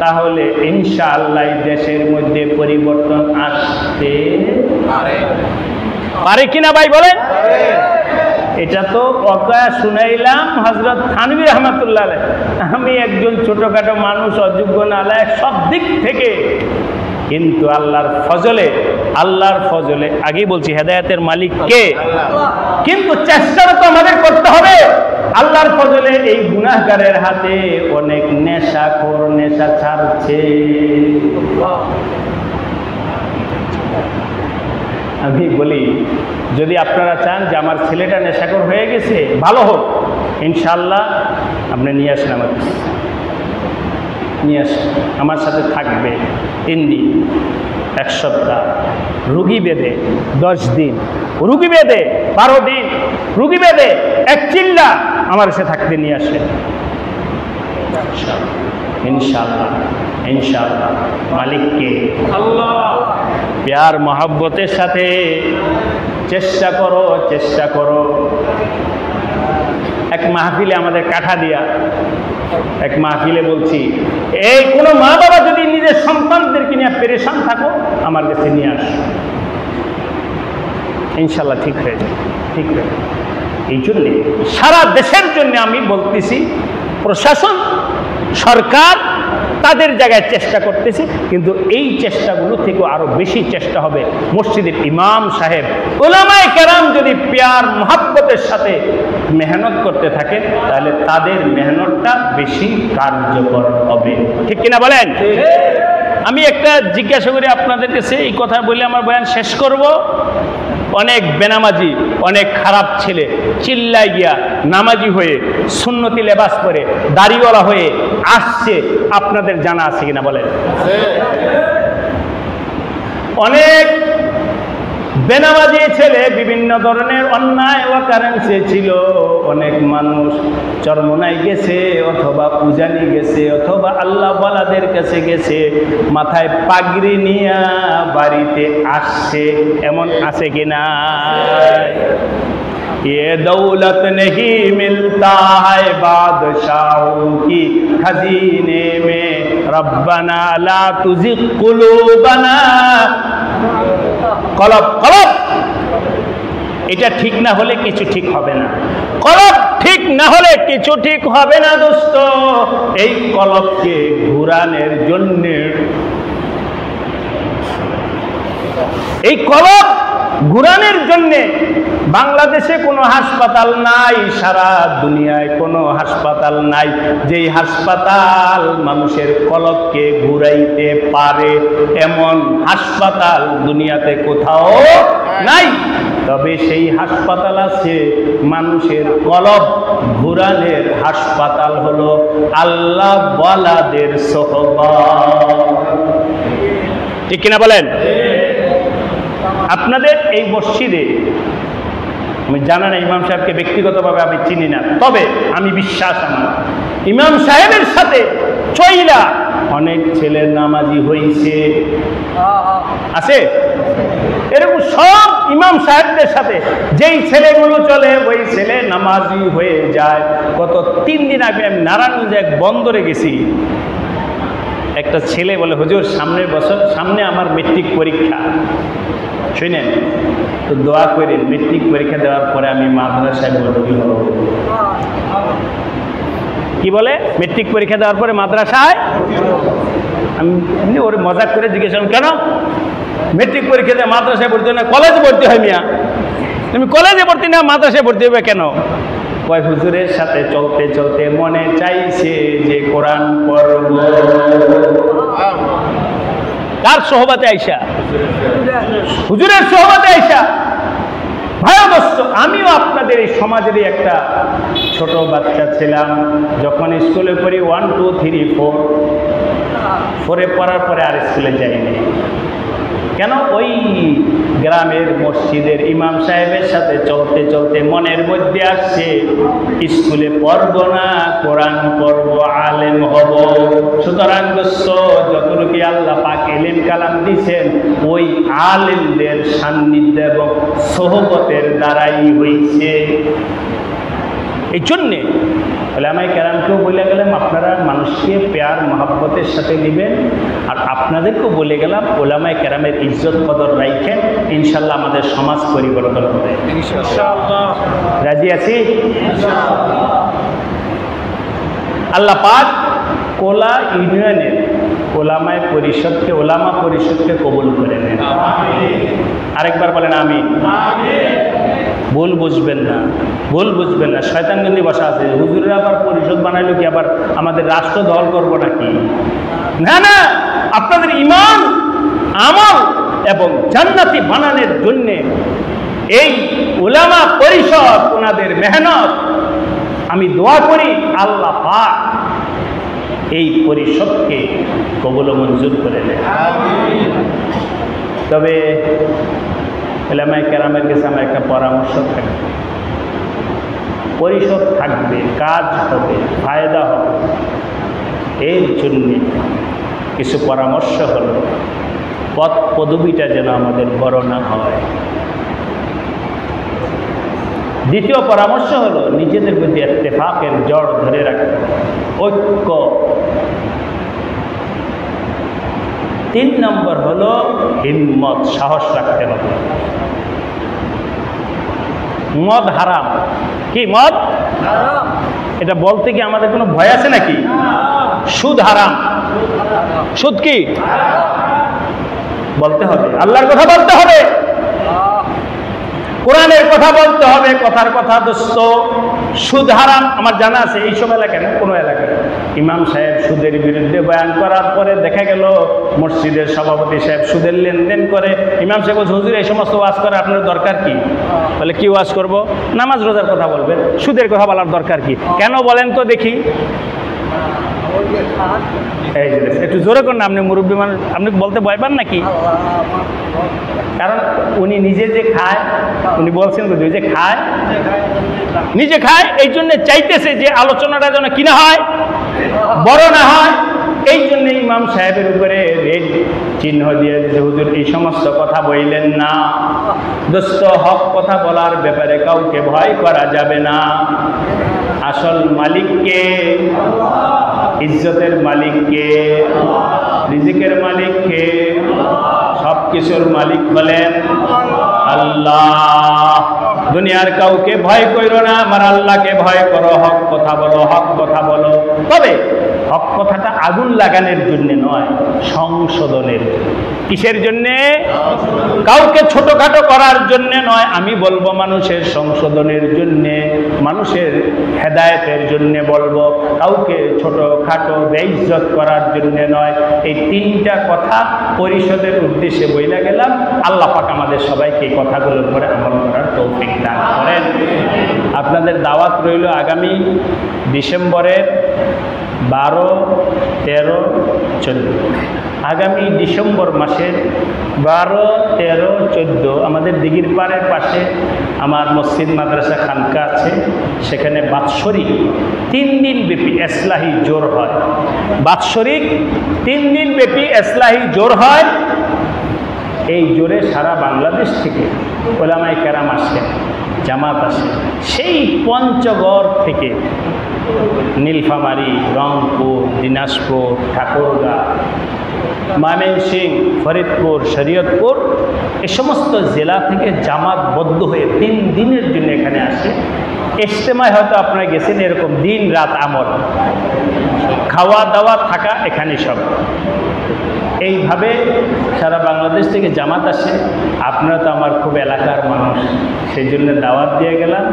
তাহলে ইনশাআল্লাহ দেশের মধ্যে পরিবর্তন আসতে পারে কিনা ভাই বলেন? এটা তো অকয়া শুনাইলাম হযরত থানভী রাহমাতুল্লাহ আলাইহি। আমি একজন ছোটখাটো মানুষ, অযোগ্য নালায়েক সব দিক থেকে, কিন্তু আল্লাহর ফজলে আগেই বলছি হেদায়েতের মালিক কে? কিন্তু চেষ্টাটা তো আমাদের করতে হবে। আল্লাহর ফজলে এই গুনাহগারের হাতে অনেক নেশাখোর নেশা ছাড়ছে। আমি বলি, যদি আপনারা চান যে আমার ছেলেটা নেশাখোর হয়ে গেছে, ভালো হোক, ইনশাআল্লাহ আপনি নিয়ে আসেন, আমার নিয়ে আসেন, আমার সাথে থাকবে 3 দিন, 1 সপ্তাহ, রুগী বেঁধে 10 দিন, রুগী বেঁধে 12 দিন, রুগী বেঁধে 1 চিল্লা আমার সাথে থাকতে নিয়ে আসেন। ইনশাআল্লাহ ইনশাআল্লাহ মালিককে আল্লাহ। প্যার মহব্বতের সাথে চেষ্টা করো। এক মাহফিলে আমাদের কাঠা দিয়া এক মাহফিলে বলছি, এই কোনো মা বাবা যদি নিজের সন্তানদেরকে নিয়ে পেরেশান থাকো, আমার কাছে নিয়ে আস, ইনশাল্লাহ ঠিক হয়ে যাবে, ঠিক হয়ে যাবে। এই জন্যে সারা দেশের জন্য আমি বলতেছি, প্রশাসন, সরকার তাদের জায়গায় চেষ্টা করতেছে, কিন্তু এই চেষ্টাগুলো থেকে আরো বেশি চেষ্টা হবে মসজিদের ইমাম সাহেব, উলামায়ে কেরাম যদি প্যার মহব্বতের সাথে মেহনত করতে থাকে, তাহলে তাদের মেহনতটা বেশি কার্যকর হবে। ঠিক কিনা বলেন? আমি একটা জিজ্ঞাসা করি আপনাদের কাছে, এই কথা বলে আমার বয়ান শেষ করব। অনেক বেনামাজি, অনেক খারাপ ছেলে চিল্লায় গিয়া নামাজি হয়ে সুন্নতি লেবাস পরে দাড়িওয়ালা হয়ে আসছে, আপনাদের জানা আছে কিনা বলেন? অনেক বেনামাজি ছেলে বিভিন্ন ধরনের অন্যায় ওয়াকারেন্সে ছিল, অনেক মানুষ চরমনাই গেছে, অথবা উজানি গেছে, অথবা আল্লাহ ওয়ালাদের কাছে গেছে, মাথায় পাগড়ি নিয়া বাড়িতে আসছে, এমন আছে কিনা? ये दौलत नहीं मिलता है बादशाहों की खजीने में, रब्बना ला तुज़िग़ कुलूबना। কলব এটা ঠিক না হলে কিছু ঠিক হবে না। কলব ঠিক না হলে কিছু ঠিক হবে না দোস্ত। এই কলবকে ঘুরানোর জন্য, এই কলব ঘুরানোর জন্য বাংলাদেশে কোনো হাসপাতাল নাই, সারা দুনিয়ায় কোনো হাসপাতাল নাই যেই হাসপাতাল মানুষের কলবকে ঘুরাইতে পারে, এমন হাসপাতাল দুনিয়াতে কোথাও নাই। তবে সেই হাসপাতাল আছে, মানুষের কলব ঘুরানের হাসপাতাল হলো আল্লাহ ওয়ালাদের সোহবত। ঠিক কিনা বলেন? আপনাদের এই মসজিদে আমি জানা না, ইমাম সাহেবকে ব্যক্তিগতভাবে আমি চিনি না, তবে আমি বিশ্বাস আমার ইমাম সাহেবের সাথে চইলা অনেক ছেলে নামাজি হয়েছে, আছে এরকম সব ইমাম সাহেবদের সাথে যেই ছেলেগুলো চলে, ওই ছেলে নামাজি হয়ে যায়। গত 3 দিন আগে আমি নারায়ণগঞ্জে এক বন্দরে গেছি, একটা ছেলে বলে, হুজুর সামনের বছর সামনে আমার মেট্রিক পরীক্ষা, শুনেন তো দোয়া করেন, মেট্রিক পরীক্ষা দেওয়ার পরে আমি মাদ্রাসায় ভর্তি হব। কি বলে? মেট্রিক পরীক্ষা দেওয়ার পরে মাদ্রাসায়? আমি এমনি ওর মজাক করে জিজ্ঞেস করলাম, কেন মেট্রিক পরীক্ষা দিয়ে মাদ্রাসায় ভর্তি হয় না, কলেজে ভর্তি হয় মিয়া? তুমি কলেজে ভর্তি না মাদ্রাসায় ভর্তি হবে কেন? কয় হুজুরের সাথে চলতে চলতে মনে চাইছে যে কোরআন পড়ব। কার সোহবতে আইসা? হুজুরের সোহবতে আইসা। ভাই দোস্ত, আমিও আপনাদের এই সমাজেরই একটা ছোট বাচ্চা ছিলাম, যখন স্কুলে পড়ি 1 2 3 4 পড়ার পরে আর স্কুলে যাইনি। কেন? ওই গ্রামের মসজিদের ইমাম সাহেবের সাথে চলতে চলতে মনের মধ্যে আসছে স্কুলে পড়ব না, কোরআন পড়ব, আলেম হব। সুতরাং দোস্ত, যতটুকু আল্লাহ পাক ইলম কালাম দিয়েছেন, ওই আলেমদের সান্নিধ্য এবং সোহবতের দ্বারাই হয়েছে। এই জন্যে উলামায়ে কেরামকেও বলে গেলাম, আপনারা মানুষকে প্যার মহব্বতের সাথে নেবেন, আর আপনাদেরকেও বলে গেলাম উলামায়ে কেরামের ইজ্জত কদর রাখেন, ইনশাল্লাহ আমাদের সমাজ পরিবর্তন হবে। ইনশাআল্লাহ রাজি আছি? আল্লাহ পাক কোলা ইউনিয়নের ওলামা পরিষদকে কবুল করে নেন। আরেকবার বলেন আমিন। ভুল বুঝবেন না, শয়তানগঞ্জি বসা আছে, হুজুরের আবার পরিষদ বানাইলো কি আবার আমাদের রাষ্ট্র দল করবো নাকি? না না, আপনাদের ঈমান, আমল এবং জান্নাতি বানানোর জন্যে এই উলামা পরিষদ, ওনাদের মেহনত, আমি দোয়া করি আল্লাহ পাক এই পরিষদকে কবুল মঞ্জুর করে নেন। তবে উলামায়ে কেরামের কাছে আমার একটা পরামর্শ থাকবে, পরিষদ থাকবে, কাজ হবে, ফায়দা হবে, এর জন্যে কিছু পরামর্শ হলো, পদ পদবিটা যেন আমাদের বড় না হয়। দ্বিতীয় পরামর্শ হলো নিজেদের মধ্যে ইত্তেফাকের জড় ধরে রাখতে, ঐক্য। 3 নম্বর হলো হিম্মত, সাহস রাখতে হবে। মদ হারাম। কি মদ হারাম? এটা বলতে কি আমাদের কোনো ভয় আছে নাকি? সুদ হারাম। সুদ কি বলতে হবে, আল্লাহর কথা বলতে হবে, কোরআনের কথা বলতে হবে, কথার কথা দোস্ত। সুদ হারাম আমার জানা আছে, এইসব এলাকায় না, কোনো এলাকায় ইমাম সাহেব সুদের বিরুদ্ধে বয়ান করার পরে দেখা গেল মসজিদের সভাপতি সাহেব সুদের লেনদেন করে। ইমাম সাহেব বলছে, হুজুর এই সমস্ত ওয়াজ করে আপনার দরকার কি? বলে কি ওয়াজ করব? নামাজ রোজার কথা বলবেন, সুদের কথা বলার দরকার কি? কেন বলেন তো দেখি। এই যে একটু জোরে করুন, আপনি মুরব্বী মানুষ, আপনি বলতে ভয় পান নাকি? কারণ উনি নিজে যে খায়, উনি বলছেন যে খায়, নিজে খায়, এই জন্য চাইতেছে যে আলোচনাটা যেন কি না হয়, বড় না হয়। এই জন্য ইমাম সাহেবের উপরে রেড চিহ্ন দিয়ে দিয়েছে, হুজুর এই সমস্ত কথা বললেন না। দোস্ত, হক কথা বলার ব্যাপারে কাউকে ভয় করা যাবে না। আসল মালিককে, ইজ্জতের মালিককে, রিজিকের মালিককে, সব কিছুর মালিক বলেন আল্লাহ। দুনিয়ার কাউকে ভয় করো না, আমার আল্লাহকে ভয় করো। হক কথা বলো, হক কথা বলো। তবে হক কথাটা আগুন লাগানোর জন্য নয়, সংশোধনের। কিসের জন্যে? কাউকে ছোটখাটো করার জন্য নয়, আমি বলবো মানুষের সংশোধনের জন্যে, মানুষের হেদায়েতের জন্য বলবো, কাউকে ছোটখাটো বেইজ্জত করার জন্য নয়। এই 3টা কথা পরিষদের উদ্দেশ্যে বইলা গেলাম। আল্লাহ পাক আমাদের সবাইকে এই কথাগুলোর উপরে আমল করার তৌফিক দান করেন। আপনাদের দাওয়াত রইল আগামী ডিসেম্বরের 12, 13, 14। আগামী ডিসেম্বর মাসের 12, 13, 14 আমাদের দিঘির পাড়ের পাশে আমার মসজিদ মাদ্রাসা খানকা আছে, সেখানে বাৎসরিক 3 দিন ব্যাপী ইসলাহি জোর হয়। বাৎসরিক 3 দিন ব্যাপী ইসলাহি জোর হয়। এই জোরে সারা বাংলাদেশ থেকে ওলামায়ে কেরাম আসেন, জামাত আসে। সেই পঞ্চগড় থেকে নীলফামারী, রংপুর, দিনাজপুর, ঠাকুরগাঁ, ময়মনসিংহ, ফরিদপুর, শরীয়তপুর, এই সমস্ত জেলা থেকে জামাতবদ্ধ হয়ে 3 দিনের জন্য এখানে আসে। ইজতেমায় হয়তো আপনারা গেছেন, এরকম দিন রাত আমল, খাওয়া দাওয়া থাকা এখানে সব। এইভাবে সারা বাংলাদেশ থেকে জামাত আসে। আপনারা তো আমার খুব এলাকার মানুষ, সেই জন্য দাওয়াত দিয়ে গেলাম।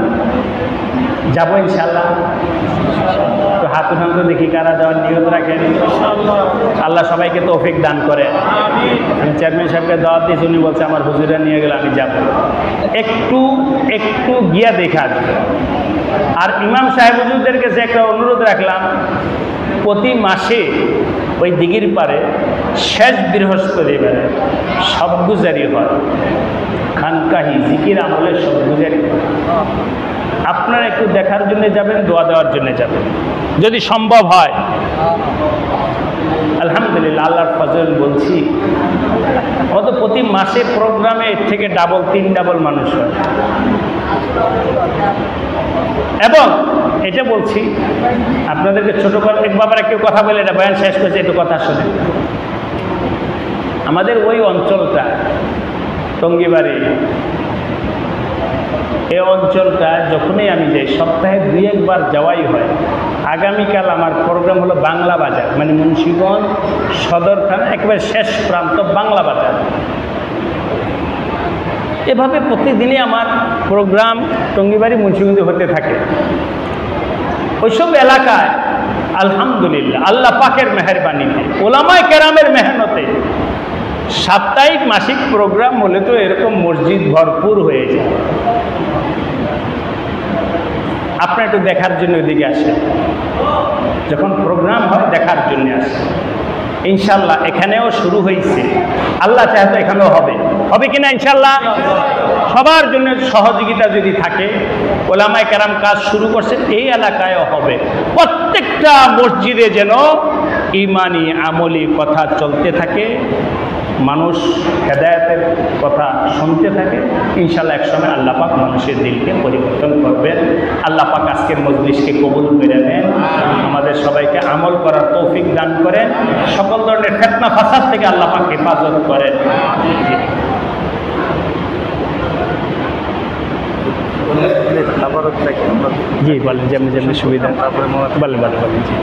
যাবো ইনশাল্লাহ। তো হাত উঠান তো দেখি কারা যাওয়ার নিয়ত রাখেন। আল্লাহ সবাইকে তৌফিক দান করে। আমি চেয়ারম্যান সাহেবকে দাওয়াত দিয়েছি, উনি বলছে আমার হুজুরা নিয়ে গেলে আমি যাব। একটু গিয়া দেখা যাবে। আর ইমাম সাহেব হুজুরদের কাছে একটা অনুরোধ রাখলাম, প্রতি মাসে ওই দিঘির পারে শেষ বৃহস্পতিবারে সবগুজারি হয়, খানকাহি জিকির আমলের সবগুজারি হয়। আপনারা একটু দেখার জন্য যাবেন, দোয়া দেওয়ার জন্য যাবেন যদি সম্ভব হয়। আলহামদুলিল্লাহ, আল্লাহর ফজল বলছি, অত প্রতি মাসে প্রোগ্রামে এর থেকে ডাবল 3 ডাবল মানুষ হয়। এবং এটা বলছি আপনাদেরকে ছোট করে এক ব্যাপারে কেউ কথা বলে, এটা বয়ান শেষ করেছে, একটু কথা শুনে। আমাদের ওই অঞ্চলটা টঙ্গিবাড়ি, এই অঞ্চলটা যখনই আমি যাই সপ্তাহে 2-1 বার যাওয়াই হয়। আগামীকাল আমার প্রোগ্রাম হলো বাংলা বাজার, মানে মুন্সিগঞ্জ সদর থানা একেবারে শেষ প্রান্ত বাংলা বাজার। এভাবে প্রতিদিনই আমার প্রোগ্রাম টঙ্গিবাড়ি মুন্সিগঞ্জে হতে থাকে। ওইসব এলাকায় আলহামদুলিল্লাহ আল্লাহ পাকের মেহেরবানিতে, ওলামায়ে কেরামের মেহনতে সাপ্তাহিক মাসিক প্রোগ্রাম হলে তো এরকম মসজিদ ভরপুর হয়ে যায়। আপনার একটু দেখার জন্য ওইদিকে আসেন, যখন প্রোগ্রাম হয় দেখার জন্য আসেন। ইনশাল্লাহ এখানেও শুরু হয়েছে, আল্লাহ চাহে তো এখানেও হবে। হবে কিনা ইনশাল্লাহ? সবার জন্য সহযোগিতা যদি থাকে, ওলামায়ে কেরাম কাজ শুরু করছেন, এই এলাকায়ও হবে। প্রত্যেকটা মসজিদে যেন ইমানি আমলি কথা চলতে থাকে, মানুষ হেদায়েতের কথা শুনতে থাকে, ইনশাআল্লাহ একসময় আল্লাহ পাক মানুষের দিলকে পরিবর্তন করবেন। আল্লাহ পাক আজকের মজলিসকে কবুল করে নেন, আমাদের সবাইকে আমল করার তৌফিক দান করেন, সকল ধরনের ফিতনা ফাসাদ থেকে আল্লাহ পাক হেফাজত করেন। জি বলেন, যেমনি যেমনি সুবিধা বলেন জি।